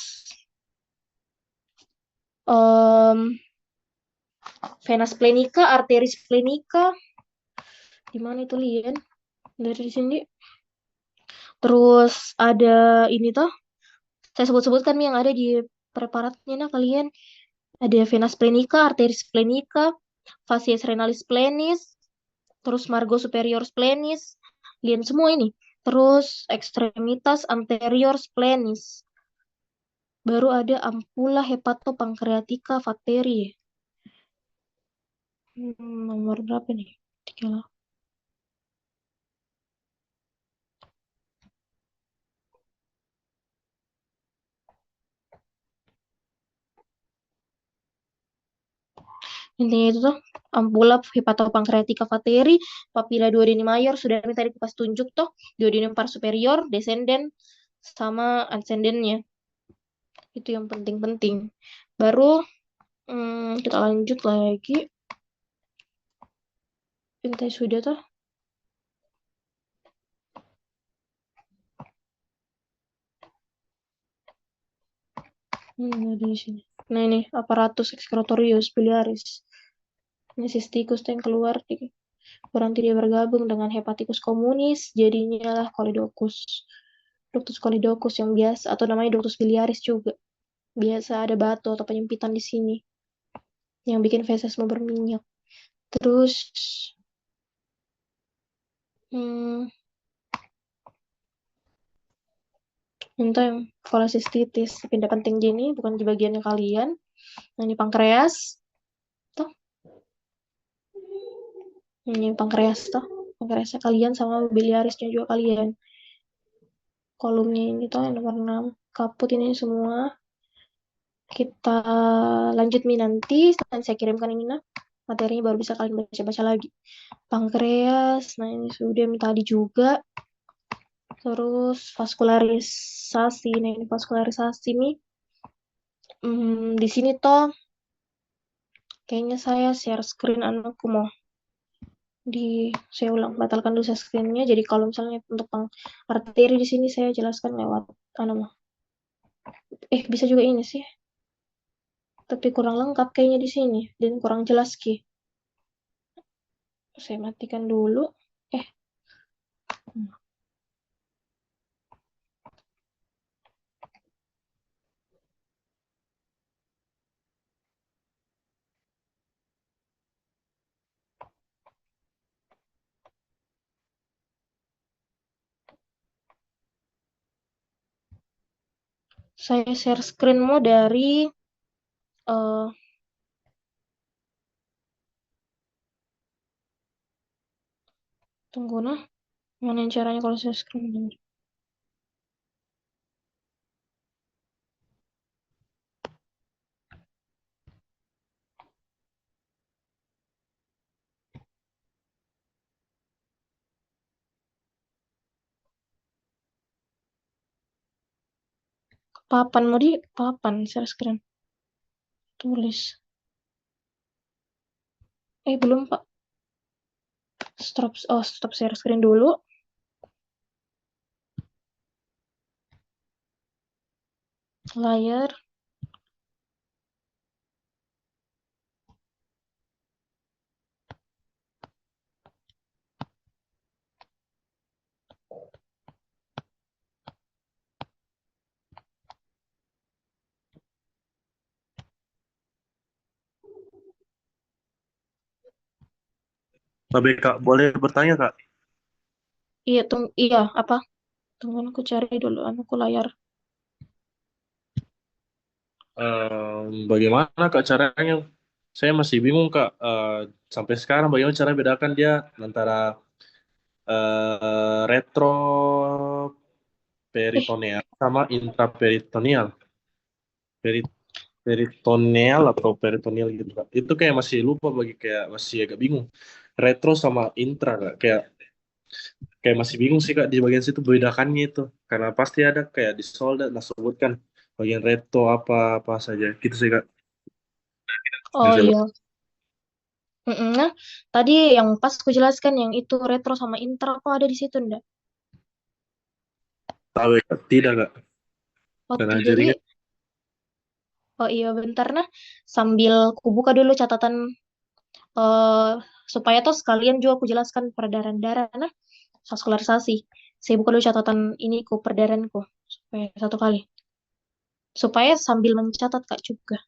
vena splenica, artery splenica. Di mana itu lien? Dari sini. Terus ada ini tuh. Saya sebut-sebutkan yang ada di preparatnya nah kalian. Ada vena splenica, artery splenica, facies renalis plenis, terus margo superior plenis, lien semua ini. Terus extremitas anterior plenis. Baru ada ampula hepatopankreatika vateri. Nomor berapa nih? 3. Intinya itu tuh ampula hepatopankreatika vateri, papilla duodeni mayor, sudah tadi pas tunjuk tuh, duodenum par superior, descendent, sama ascendennya. Itu yang penting-penting. Baru kita lanjut lagi. Pintai sudah tuh. Di sini. Nah ini aparatus excretorius biliaris. Ini cysticus yang keluar berarti dia bergabung dengan hepaticus communis, jadinya lah colidochus. Ductus colidochus yang biasa atau namanya ductus biliaris juga. Biasa ada batu atau penyempitan di sini yang bikin feses mau berminyak. Terus minta yang kolesistitis, pindah penting gini, bukan di bagiannya kalian. Nah, ini pankreas. Tuh. Ini pankreas tuh. Pankreasnya kalian sama biliarisnya juga kalian. Kolomnya ini tuh yang nomor 6. Kaput ini semua. Kita lanjut Mi nanti. Saya kirimkan ini nah. Materinya baru bisa kalian baca-baca lagi. Pankreas. Nah ini sudah Mi tadi juga. Terus vaskularisasi. Nah ini vaskularisasi Mi. Di sini toh kayaknya saya share screen anakku mau saya ulang batalkan dulu share screen-nya. Jadi kalau misalnya untuk arteri di sini saya jelaskan lewat mah. Bisa juga ini sih. Tapi kurang lengkap kayaknya di sini dan kurang jelas Ki. Saya matikan dulu. Eh, saya share screen-mu dari eh tunggu nah. Mana caranya kalau share screen? Papan mau di papan share screen. Tulis. Belum Pak. Stop share screen dulu. Layar. Tapi Kak, boleh bertanya Kak? Iya, apa? Tunggu aku cari dulu anakku layar. Bagaimana Kak caranya? Saya masih bingung Kak. Sampai sekarang bagaimana cara bedakan dia antara Eh, retroperitoneal sama intraperitoneal. Peri- Peritoneal atau peritoneal gitu Kak. Itu kayak masih lupa kayak masih agak bingung. Retro sama intra Kak. Kayak masih bingung sih Kak di bagian situ bedakannya itu. Karena pasti ada kayak di solder nah sebutkan bagian retro apa apa saja gitu sih Kak. oh Bisa iya. Nah, tadi yang pas aku jelaskan yang itu retro sama intra kok ada di situ ndak? tahu ya Kak? Tidak Kak. Oh, Karena jadi jadinya iya bentar nah sambil aku buka dulu catatan eh supaya tuh sekalian juga aku jelaskan peredaran darah nah vaskularisasi. Saya buka dulu catatan ini ku peredaranku supaya satu kali. Supaya sambil mencatat Kak juga.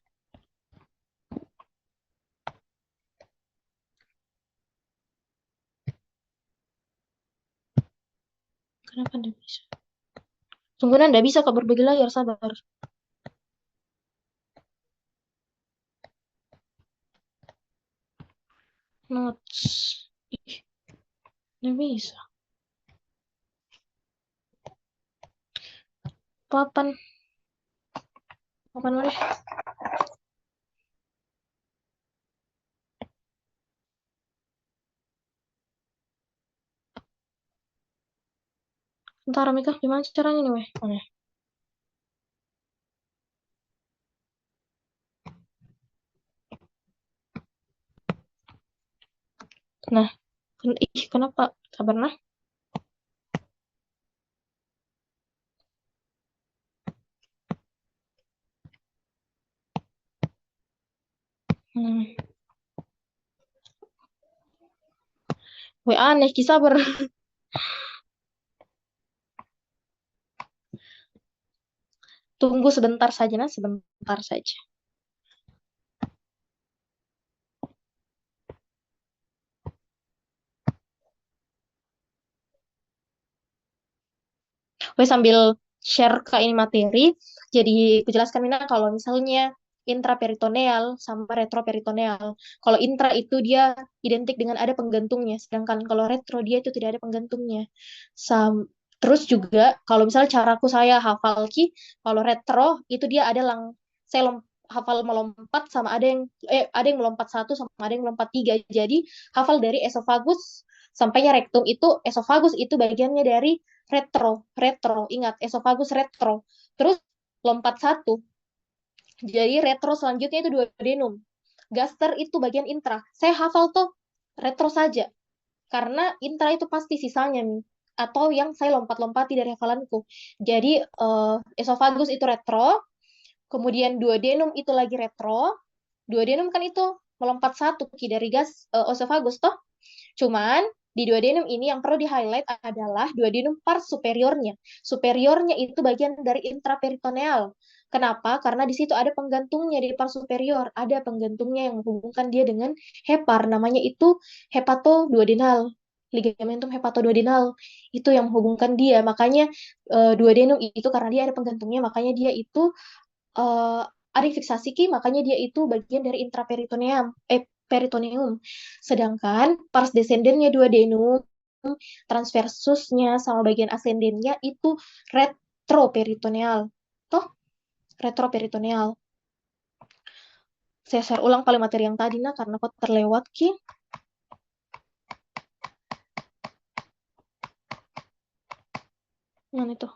Kenapa ndak bisa? Tunggu ndak bisa Kak berbagi layar sabar. Notes. Ih, ndak bisa. Papan, papan mana? Bentar Mika, gimana caranya nih weh? Mana? Nah, kenapa? Sabar nah. Hmm. Weh aneh, kisah tunggu sebentar saja nah, sebentar saja. Weh sambil share ke ini materi, jadi aku jelaskan Mina kalau misalnya intraperitoneal sama retroperitoneal. Kalau intra itu dia identik dengan ada penggantungnya, sedangkan kalau retro dia itu tidak ada penggantungnya. Terus juga kalau misalnya caraku saya hafal ki, kalau retro itu dia ada saya hafal melompat sama ada yang melompat satu sama ada yang melompat tiga. Jadi hafal dari esofagus sampainya rektum itu esofagus itu bagiannya dari retro ingat esofagus retro. Terus lompat satu. Jadi retro selanjutnya itu duodenum. Gaster itu bagian intra. Saya hafal tuh retro saja. Karena intra itu pasti sisanya nih. Atau yang saya lompat-lompati dari hafalanku. Jadi esofagus itu retro. Kemudian duodenum itu lagi retro. Duodenum kan itu melompat satu dari esofagus toh. Cuman di duodenum ini yang perlu di-highlight adalah duodenum pars superiornya. Superiornya itu bagian dari intraperitoneal. Kenapa? Karena di situ ada penggantungnya di pars superior, ada penggantungnya yang menghubungkan dia dengan hepar, namanya itu hepatoduodenal. Ligamentum hepatoduodenal itu yang menghubungkan dia. Makanya duodenum itu karena dia ada penggantungnya, makanya dia itu ada fiksasi ki, makanya dia itu bagian dari peritoneum. Sedangkan pars descendennya duodenum, transversusnya sama bagian ascendennya itu retroperitoneal. Toh, retroperitoneal. Saya share ulang paling materi yang tadi, nah, karena kok terlewat, Ki. Mana itu?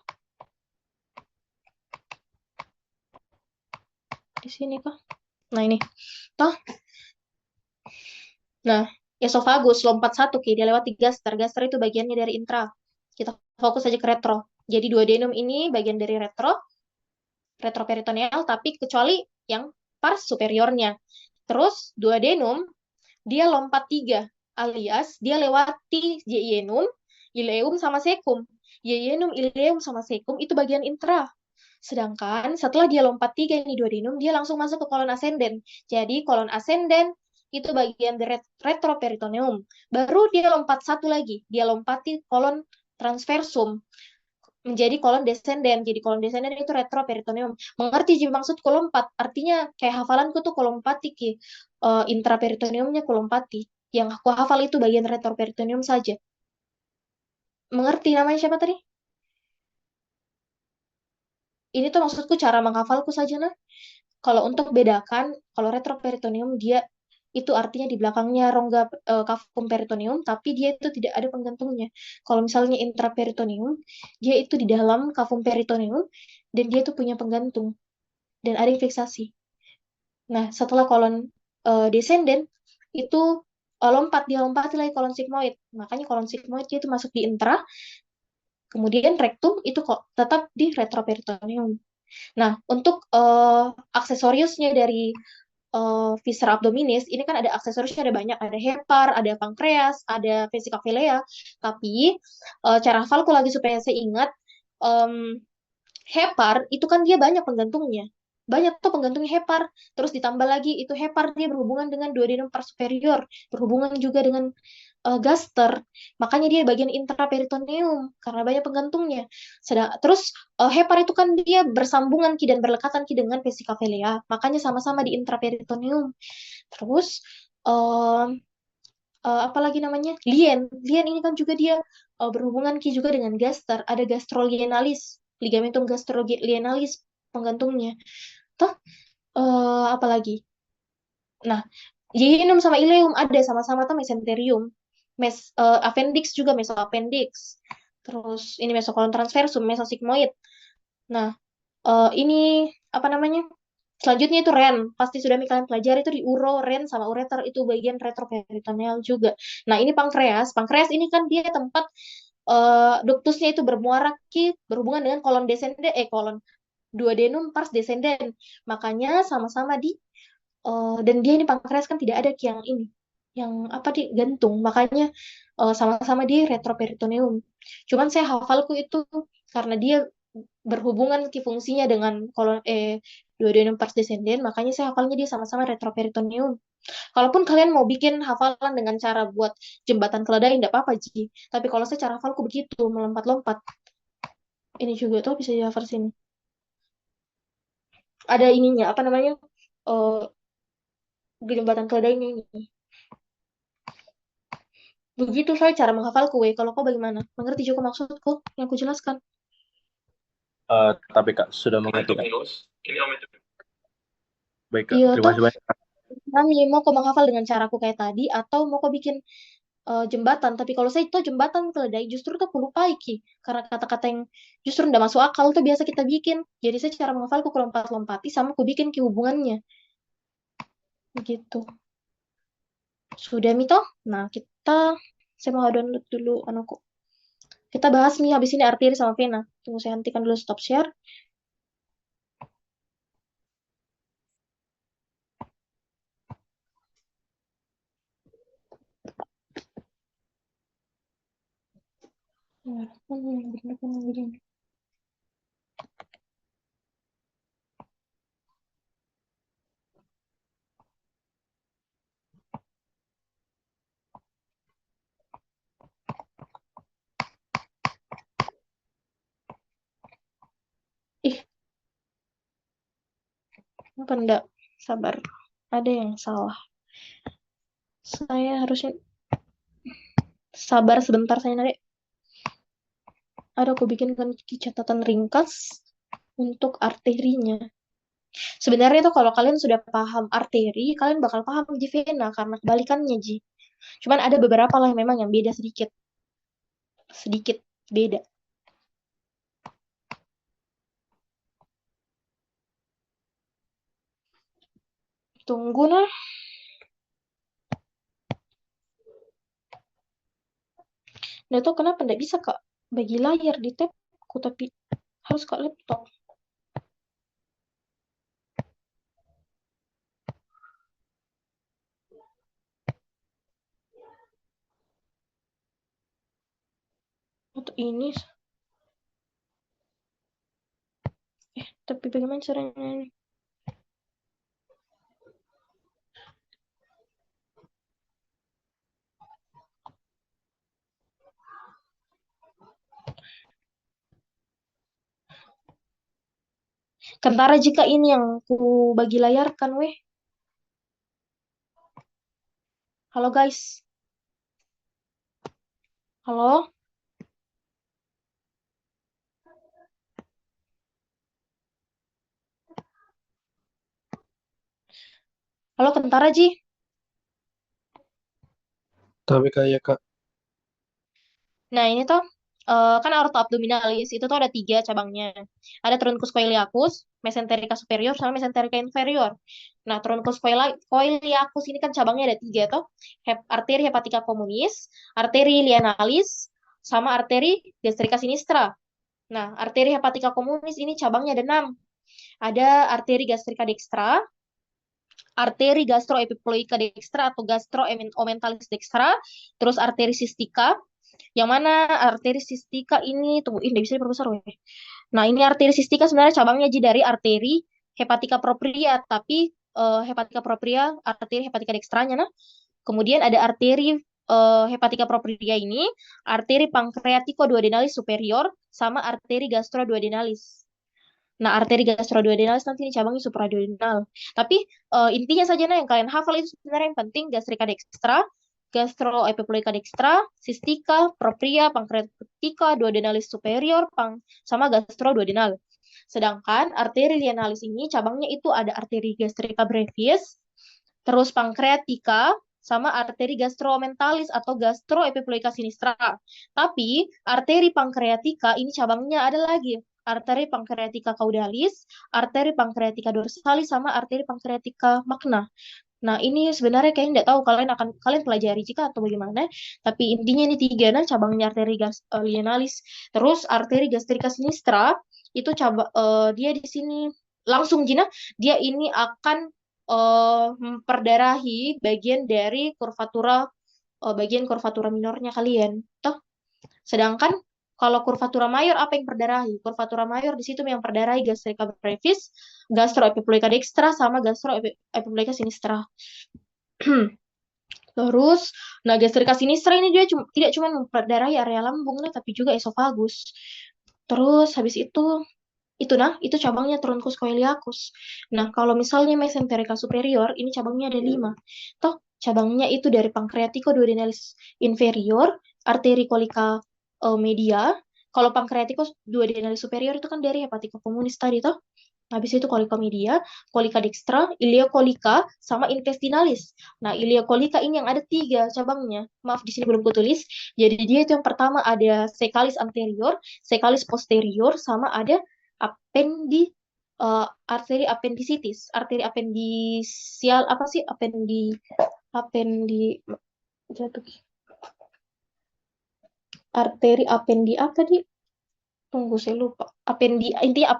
Di sini kah? Nah, ini. Toh. Nah, esofagus lompat satu, Ki. Dia lewati gaster. Gaster itu bagiannya dari intra. Kita fokus aja ke retro. Jadi duodenum ini bagian dari retroperitoneal, tapi kecuali yang pars superiornya. Terus duodenum, dia lompat tiga, alias dia lewati yeyenum, ileum, sama sekum. Yeyenum, ileum, sama sekum itu bagian intra. Sedangkan setelah dia lompat tiga ini duodenum, dia langsung masuk ke kolon ascenden. Jadi kolon ascenden itu bagian dari retroperitoneum. Baru dia lompat satu lagi, dia lompati kolon transversum menjadi kolon descenden. Jadi kolon descenden itu retroperitoneum. Mengerti jadi maksud kolompati? Artinya kayak hafalanku tuh kolompati ki. Intraperitoneumnya kolompati. Yang aku hafal itu bagian retroperitoneum saja. Mengerti namanya siapa tadi? Ini tuh maksudku cara menghafalku saja nah. Kalau untuk bedakan, kalau retroperitoneum dia itu artinya di belakangnya rongga kafum peritoneum, tapi dia itu tidak ada penggantungnya. Kalau misalnya intraperitoneum, dia itu di dalam kafum peritoneum dan dia itu punya penggantung dan ada fiksasi. Nah, setelah kolon descendant itu dia lompat lagi kolon sigmoid. Makanya kolon sigmoid dia itu masuk di intra, kemudian rektum itu kok tetap di retroperitoneum. Nah, untuk aksesoriusnya dari viscera abdominis, ini kan ada aksesoriusnya ada banyak, ada hepar, ada pankreas, ada vesica vilea. Tapi cara hafalku lagi supaya saya ingat, hepar itu kan dia banyak penggantungnya. Banyak tuh penggantungnya hepar. Terus ditambah lagi itu hepar dia berhubungan dengan duodenum pars superior, berhubungan juga dengan gaster. Makanya dia bagian intraperitoneum karena banyak penggantungnya. Terus hepar itu kan dia bersambungan ki dan berlekatan ki dengan vesica vilea. Makanya sama-sama di intraperitoneum. Terus apalagi namanya? Lien. Lien ini kan juga dia berhubungan ki juga dengan gaster. Ada gastrolienalis, ligamentum gastrolienalis penggantungnya. Toh apalagi? Nah, Yeyenum sama ileum ada sama-sama tuh mesenterium. Appendix juga mesoappendix. Terus ini mesokolon transversum, mesosigmoid. Nah, ini apa namanya? Selanjutnya itu ren. Pasti sudah kalian pelajari itu di uro, ren sama ureter itu bagian retroperitoneal juga. Nah, ini pankreas. Pankreas ini kan dia tempat ductusnya itu bermuara berhubungan dengan kolon descendent kolon duodenum pars descendent. Makanya sama-sama di dan dia ini pankreas kan tidak ada yang ini yang apa di gantung, makanya sama-sama di retroperitoneum. Cuman saya hafalku itu karena dia berhubungan fungsinya dengan kolon duodenum pars descendens, makanya saya hafalnya dia sama-sama retroperitoneum. Kalaupun kalian mau bikin hafalan dengan cara buat jembatan keledai, tidak apa-apa, Ji. Tapi kalau saya cara hafalku begitu, melompat-lompat. Ini juga tuh bisa dihafal sini. Ada ininya, apa namanya? eh, jembatan keledainya ini. Begitu saya cara menghafalku, weh. Kalau kau bagaimana? Mengerti juga maksudku yang aku jelaskan? Tapi Kak sudah mengerti Kak. Baik Kak, Iya, terima toh. kasih banyak. Kami mau kau menghafal dengan caraku kayak tadi, atau mau kau bikin jembatan. Tapi kalau saya itu jembatan keledai, justru tuh aku lupa iki. Karena kata-kata yang justru nggak masuk akal tuh biasa kita bikin. Jadi saya cara menghafalku aku lompat-lompati sama aku bikin ke hubungannya. Gitu. Sudah, Mito? Nah, saya mau download dulu anuku. Kita bahas nih habis ini arteri sama vena. Tunggu saya hentikan dulu stop share. Ih, apa enggak? Sabar. Ada yang salah. Saya harusnya sabar sebentar saya nanti. Ada aku bikinkan catatan ringkas untuk arterinya. Sebenarnya tuh kalau kalian sudah paham arteri, kalian bakal paham di vena karena kebalikannya, Ji. Cuman ada beberapa lah yang memang yang beda sedikit. Sedikit beda. Tunggu nah. Nggak tahu kenapa nggak bisa Kak bagi layar di tabku, tapi harus Kak laptop. Atau ini. Tapi bagaimana caranya? Kentara jika ini yang ku bagi layarkan, weh. Halo guys. Halo. Halo Kentara Ji. Tapi kayak Kak, Nah ini tuh kan aorta abdominalis itu tuh ada 3 cabangnya. Ada truncus coeliacus, mesenterica superior, sama mesenterica inferior. Nah truncus coeliacus ini kan cabangnya ada 3 tuh. Arteri hepatica communis, arteri lienalis, sama arteri gastrica sinistra. Nah arteri hepatica communis ini cabangnya ada 6. Ada arteri gastrica dextra, arteri gastroepiploica dextra atau gastroomentalis dextra, terus arteri cystica, yang mana arteri cystica ini, tunggu, ini bisa diperbesar, weh. Nah, ini arteri cystica sebenarnya cabangnya Ji dari arteri hepatica propria, tapi hepatica propria, arteri hepatica dextranya, nah. Kemudian ada arteri hepatica propria ini, arteri pancreatico duodenalis superior, sama arteri gastroduodenalis. Nah, arteri gastroduodenalis nanti ini cabangnya supraduodenal. Tapi intinya saja nah yang kalian hafal itu sebenarnya yang penting gastrika dextra, gastroepiploica dextra, cystica, propria, pancreatica, duodenalis superior, sama gastroduodenal. Sedangkan arteri lienalis ini cabangnya itu ada arteri gastrika brevis, terus pancreatica, sama arteri gastromentalis atau gastroepiploica sinistra. Tapi arteri pancreatica ini cabangnya ada lagi arteri pancreatica caudalis, arteri pancreatica dorsalis, sama arteri pancreatica magna. Nah, ini sebenarnya kayaknya nggak tahu kalian pelajari jika atau bagaimana, tapi intinya ini 3 nah cabangnya arteri lienalis. Terus arteri gastrika sinistra itu dia di sini langsung Jina, dia ini akan memperdarahi bagian kurvatura minornya kalian. Toh, sedangkan kalau kurvatura mayor apa yang perdarahi? Kurvatura mayor di situ yang perdarahi gastrika brevis, gastroepiploica dextra, sama gastroepiploica sinistra. Terus, nah gastrika sinistra ini juga tidak cuma memperdarahi area lambung, nah, tapi juga esofagus. Terus habis itu itu cabangnya Truncus coeliacus. Nah, kalau misalnya mesenterica superior, ini cabangnya ada 5. Toh, cabangnya itu dari pancreatico duodenalis inferior, arteri colica media. Kalau pancreatico duodenalis superior itu kan dari hepatico communis tadi, toh. Habis itu colica media, colica dextra, ileocolika, sama intestinalis. Nah, ileocolika ini yang ada 3 cabangnya. Maaf, di sini belum kutulis. Jadi dia itu yang pertama ada sekalis anterior, sekalis posterior, sama ada apendi arteri appendicitis, arteri apendisial apa sih apendi jatuh arteri apendi apa di tunggu saya lupa intinya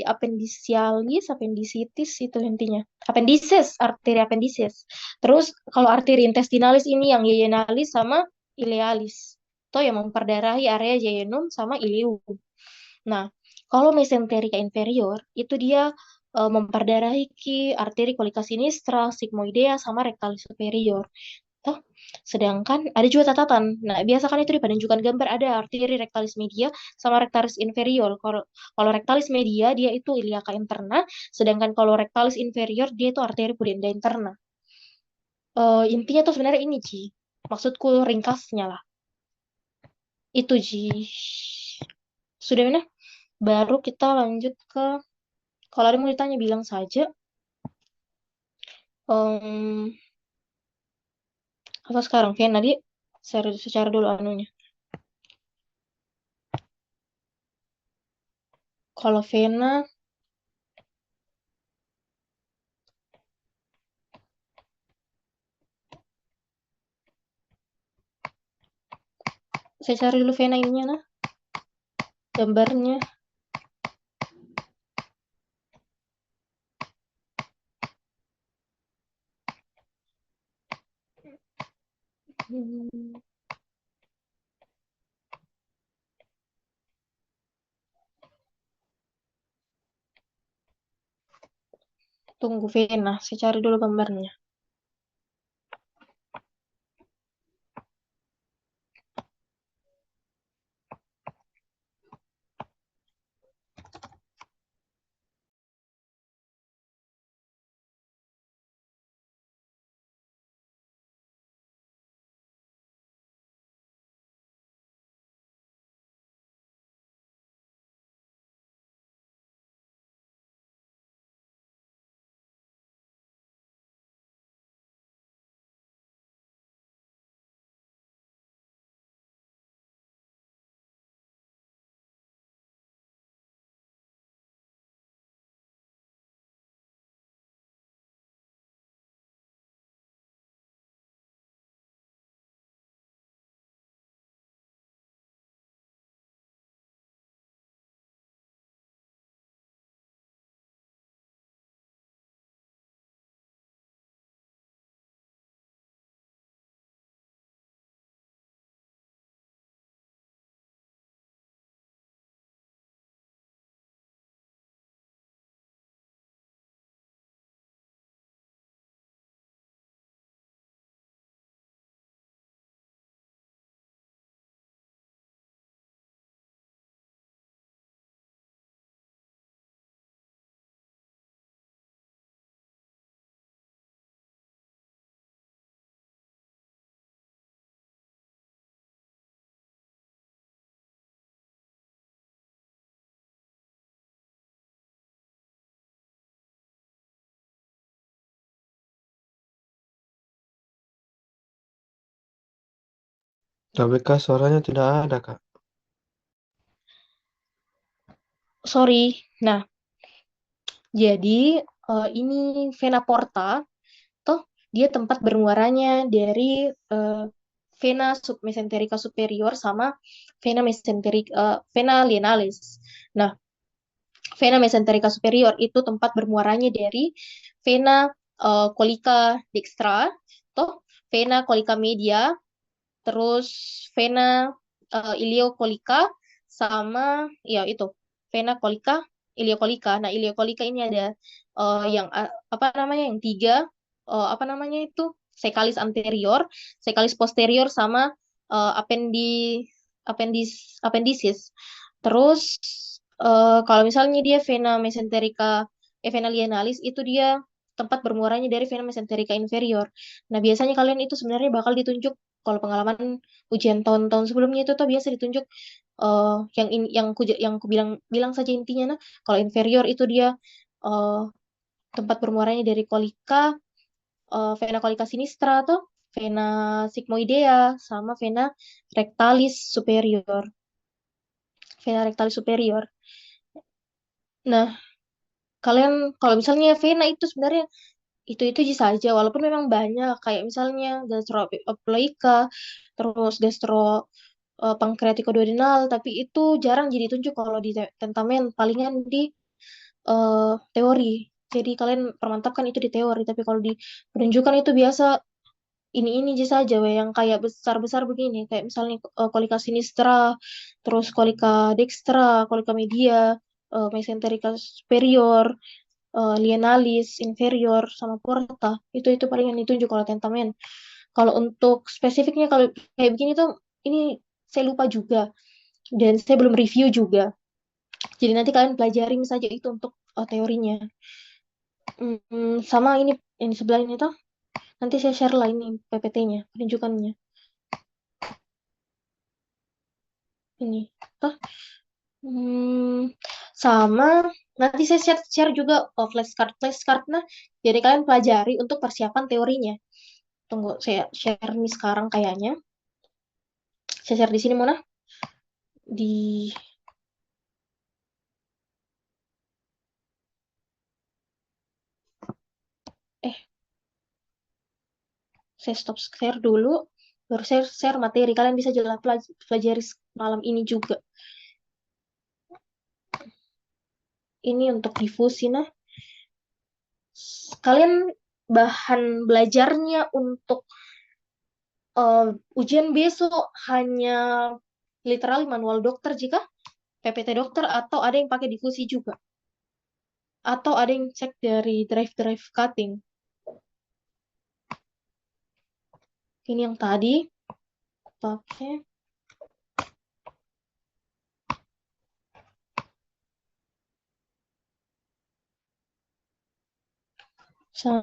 appendisialis appendicitis itu intinya appendices arteri appendices. Terus kalau arteri intestinalis ini yang yeyenalis sama ilealis atau yang memperdarahi area jejunum sama ileum. Nah, kalau mesenterica inferior itu dia memperdarahi arteri colica sinistra, sigmoidea sama rectalis superior. Toh, sedangkan ada juga catatan. Nah, biasa kan itu di penunjukan gambar ada arteri rectalis media sama rectalis inferior. Kalau rectalis media dia itu iliaca interna, sedangkan kalau rectalis inferior dia itu arteri pudenda interna. Intinya tuh sebenarnya ini, Ji. Maksudku ringkasnya lah. Itu, Ji. Sudah mana? Baru kita lanjut ke kalau ada yang mau ditanya bilang saja. Em, Apa sekarang? Vena dia secara dulu anunya. Kalau Vena saya cari dulu Vena ininya nah, gambarnya. Hmm, Tunggu Vena, saya cari dulu gambarnya. Tapi Kak, suaranya tidak ada, Kak. Sorry. Nah, jadi ini vena porta, toh dia tempat bermuaranya dari vena submesenterica superior sama vena lienalis. Nah, vena mesenterica superior itu tempat bermuaranya dari vena colica dextra, toh vena colica media, terus vena iliocolika sama ya itu vena colika iliocolika. Nah, iliocolika ini ada yang apa namanya yang 3 apa namanya itu sekalis anterior, sekalis posterior sama appendices. Terus Kalau misalnya dia vena mesenterica, vena lienalis itu dia tempat bermuaranya dari vena mesenterica inferior. Nah, biasanya kalian itu sebenarnya bakal ditunjuk kalau pengalaman ujian tahun-tahun sebelumnya itu tuh biasa ditunjuk yang ku bilang bilang saja intinya. Nah, kalau inferior itu dia eh, tempat bermuaranya dari kolika, vena kolika sinistra atau vena sigmoidea sama vena rectalis superior. Vena rectalis superior. Nah, kalian kalau misalnya vena itu sebenarnya itu saja walaupun memang banyak kayak misalnya gastroepiploica terus pankreatikoduodenal tapi itu jarang jadi tunjuk kalau di tentamen palingan di teori. Jadi kalian permantapkan itu di teori tapi kalau di penunjukan itu biasa ini aja saja weh, yang kayak besar-besar begini kayak misalnya kolika sinistra terus kolika dextra kolika media mesenterica superior lienalis inferior sama porta itu paling yang ditunjuk kalau tentamen. Kalau untuk spesifiknya kalau kayak begini tuh ini saya lupa juga dan saya belum review juga, jadi nanti kalian pelajarin saja itu untuk teorinya. Sama ini sebelah ini tuh nanti saya share lah ini PPT-nya penunjukannya ini tuh. Hmm, sama nanti saya share juga flashcard nah jadi kalian pelajari untuk persiapan teorinya. Tunggu, saya share nih sekarang kayaknya. Saya share di sini, Mona. Di eh saya stop share dulu. Baru saya share materi. Kalian bisa jelas pelajari malam ini juga. Ini untuk difusi nah. Kalian bahan belajarnya untuk ujian besok hanya literally manual dokter jika PPT dokter atau ada yang pakai difusi juga. Atau ada yang cek dari drive cutting. Ini yang tadi pakai sama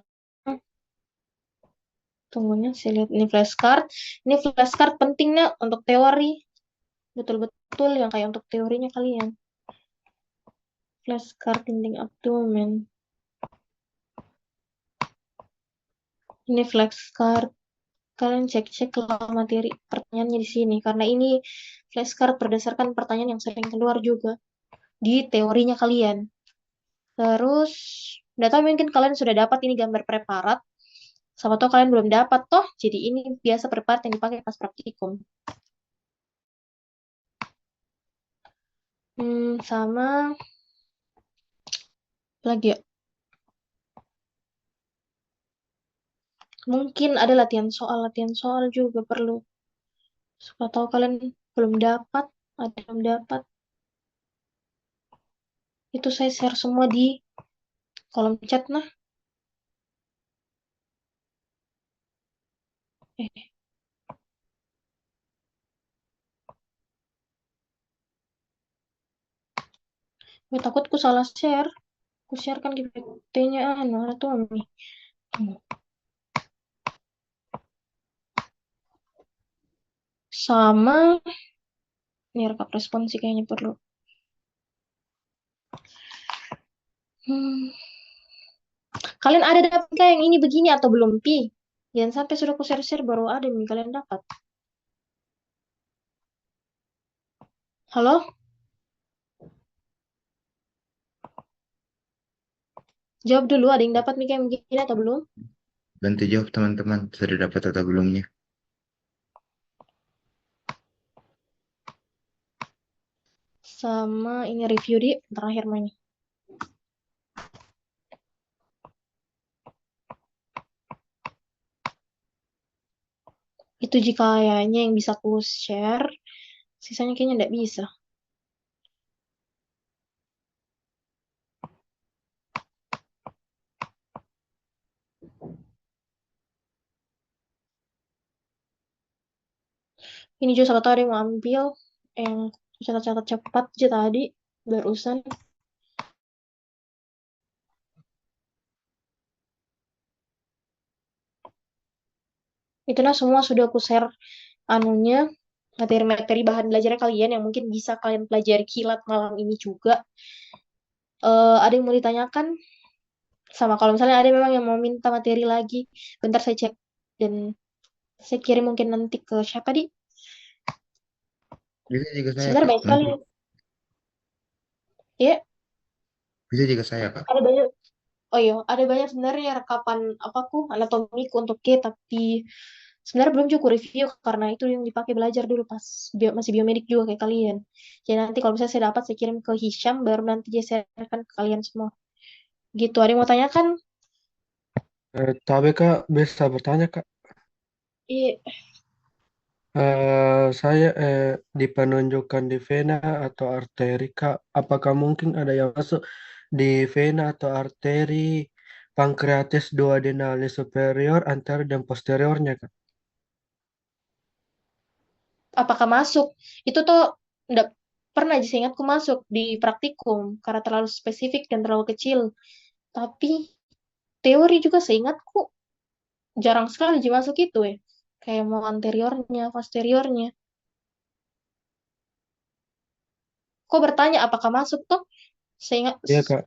tunggunya saya lihat ini flashcard. Ini flashcard pentingnya untuk teori. Betul-betul yang kayak untuk teorinya kalian. Flashcard dinding abdomen. Ini flashcard. Kalian cek-cek lah materi pertanyaannya di sini. Karena ini flashcard berdasarkan pertanyaan yang sering keluar juga di teorinya kalian. Terus, data mungkin kalian sudah dapat ini gambar preparat. Sama tahu kalian belum dapat toh. Jadi ini biasa preparat yang dipakai pas praktikum. Sama lagi ya. Mungkin ada latihan soal juga perlu. Siapa tahu kalian belum dapat, ada belum dapat. Itu saya share semua di kolom chat nah. Eh, gue takutku salah share. Ku sharekan GPT-nya atau Ami. Sama ini rekap respon sih kayaknya perlu. Hmm. Kalian ada dapat kayak yang ini begini atau belum Pi? Jangan sampai sudah ku share-share baru ada nih kalian dapat. Halo? Jawab dulu, ada yang dapat nih kayak begini atau belum? Bantu jawab teman-teman, sudah dapat atau belumnya? Sama ini review di terakhir main. Itu jika kayaknya yang bisa ku share, sisanya kayaknya nggak bisa. Ini juga salah tahu ada yang mau ambil, yang catat-catat cepat aja tadi. barusan. Itulah semua sudah aku share anunya, materi-materi bahan belajarnya kalian yang mungkin bisa kalian pelajari kilat malam ini juga. Ada yang mau ditanyakan? Sama kalau misalnya ada memang yang mau minta materi lagi, bentar saya cek dan saya kirim mungkin nanti ke siapa di. Bisa juga saya, Sebenarnya Kak. banyak sekali. Nanti Ya, bisa juga saya, Kak. ada banyak. Oh iya, ada banyak sebenarnya rekapan apaku anatomiku untuk K, tapi sebenarnya belum cukup review karena itu yang dipakai belajar dulu pas masih biomedik juga kayak kalian. Jadi nanti kalau misalnya saya dapat saya kirim ke Hisham baru nanti dia sharekan ke kalian semua. Gitu. Ada yang mau tanyakan? Tapi Kak, bisa bertanya Kak. Iya. Saya di penunjukan di vena atau arteri Kak, apakah mungkin ada yang masuk di vena atau arteri pankreatis duodenale superior, anterior dan posteriornya Kak? Apakah masuk? Itu tuh enggak pernah aja seingatku masuk di praktikum karena terlalu spesifik dan terlalu kecil. Tapi teori juga seingatku jarang sekali aja masuk itu ya. Kayak mau anteriornya, posteriornya. Kok bertanya apakah masuk tuh? Seingat Iya Kak.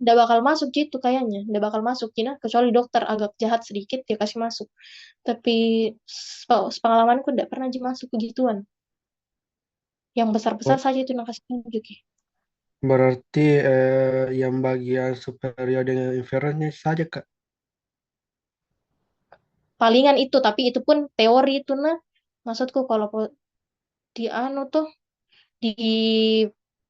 nggak bakal masuk gitu kayaknya. Nggak bakal masuk Cina kecuali dokter agak jahat sedikit dia kasih masuk. Tapi pengalamanku nggak pernah aja masuk begituan. Yang besar-besar Oh, saja itu yang kasih tunjuk ya. berarti yang bagian superior dengan inferiornya saja Kak. Palingan itu tapi itu pun teori itu nah. Maksudku kalau di anu tuh di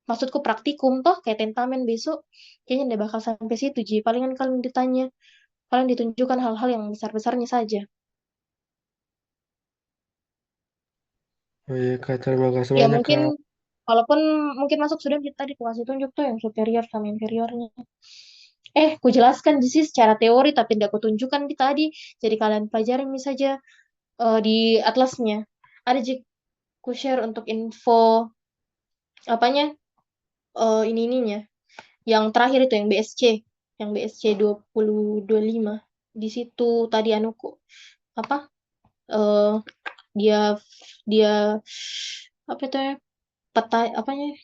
maksudku praktikum toh kayak tentamen besok kayaknya nggak bakal sampai situ Ji. Palingan kalian ditanya, kalian ditunjukkan hal-hal yang besar-besarnya saja. Oh iya Kak, terima kasih Ya banyak mungkin Kak. walaupun mungkin masuk sudah tadi aku kasih tunjuk tuh yang superior sama inferiornya. Ku jelaskan sih secara teori tapi tidak aku tunjukkan di tadi. Jadi kalian pelajari saja di atlasnya. Ada Ji, ku share untuk info apanya ini ininya. Yang terakhir itu yang BSC, yang BSC 2025. Di situ tadi anuku apa? eh dia dia apa itu ya? Peta apanya?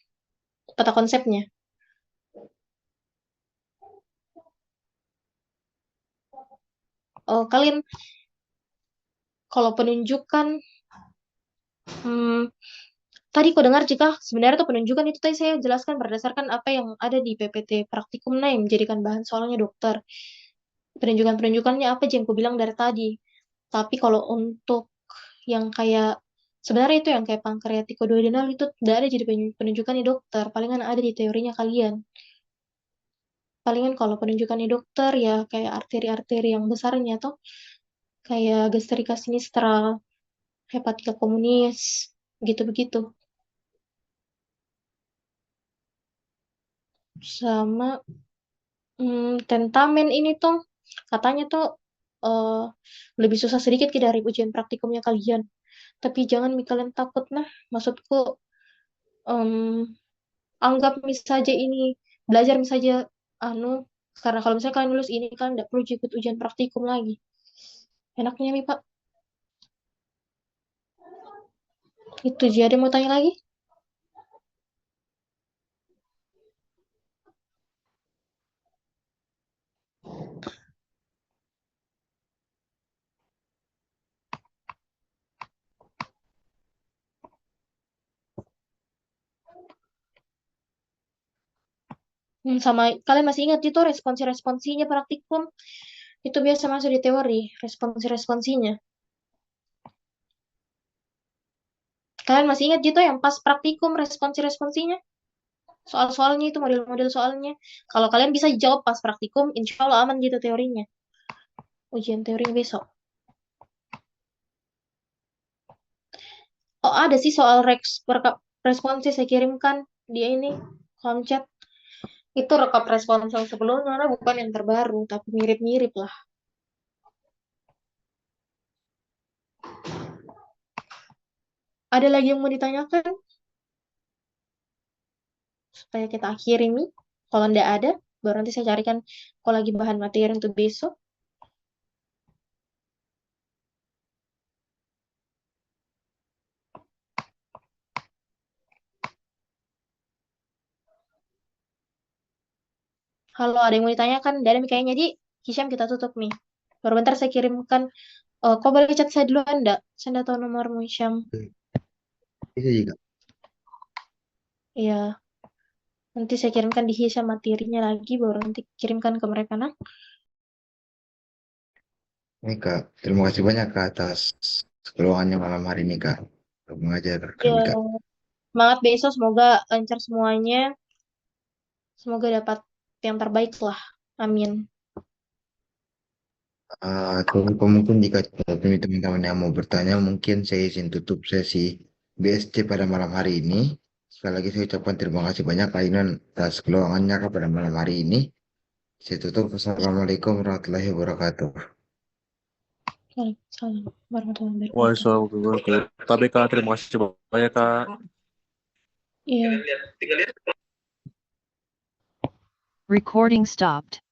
Peta konsepnya. Kalian kalau penunjukan hmm, tadi kau dengar jika sebenarnya tuh penunjukan itu tadi saya jelaskan berdasarkan apa yang ada di PPT praktikum nah yang menjadikan bahan soalnya dokter. Penunjukan-penunjukannya apa aja yang aku bilang dari tadi. Tapi kalau untuk yang kayak sebenarnya itu yang kayak pankreatikoduodenal itu tidak ada jadi penunjukannya dokter. Palingan ada di teorinya kalian. Palingan kalau penunjukannya dokter ya kayak arteri-arteri yang besarnya tuh kayak gastrika sinistra, hepatika komunis, gitu begitu. Sama tentamen ini tuh katanya tuh eh, lebih susah sedikit dari ujian praktikumnya kalian. Tapi jangan kalian takut nah. Maksudku em, anggap misalnya ini belajar misalnya anu karena kalau misalnya kalian lulus ini kalian tidak perlu ikut ujian praktikum lagi. Enaknya nih Pak. Itu jadi mau tanya lagi? Sama kalian masih ingat itu responsi-responsinya praktikum itu biasa masuk di teori responsi-responsinya. Kalian masih ingat gitu yang pas praktikum responsi-responsinya? Soal-soalnya itu model-model soalnya. Kalau kalian bisa jawab pas praktikum, insya Allah aman gitu teorinya. Ujian teorinya besok. Oh ada sih soal responsi saya kirimkan dia ini chat. Itu rekap respons yang sebelumnya, nah, bukan yang terbaru, tapi mirip-mirip lah. Ada lagi yang mau ditanyakan? supaya kita akhiri nih. Kalau ndak ada, baru nanti saya carikan kalau lagi bahan materi untuk besok. Halo, ada yang mau ditanyakan? Ndak ada nih kayaknya. Jadi, Hisham kita tutup nih. Baru bentar saya kirimkan. Kau boleh chat saya duluan ndak? Saya ndak tahu nomormu Hisham. Bisa juga. Iya, nanti saya kirimkan di Hisham materinya lagi, baru nanti kirimkan ke mereka nah. Ini Kak, terima kasih banyak Kak atas keluhannya malam hari ini Kak. Untuk mengajar kami Ya, Kak. semangat besok, semoga lancar semuanya. Semoga dapat yang terbaik lah. Amin. Atau mungkin jika ada teman-teman yang mau bertanya, mungkin saya izin tutup sesi BSC pada malam hari ini. Sekali lagi saya ucapkan terima kasih banyak Kak Inan atas keluangannya Kak pada malam hari ini. Saya tutup. Wassalamualaikum warahmatullahi wabarakatuh. Waalaikumsalam warahmatullahi Wah, wabarakatuh. soal tapi Kak, terima kasih banyak Kak. Iya. Recording stopped.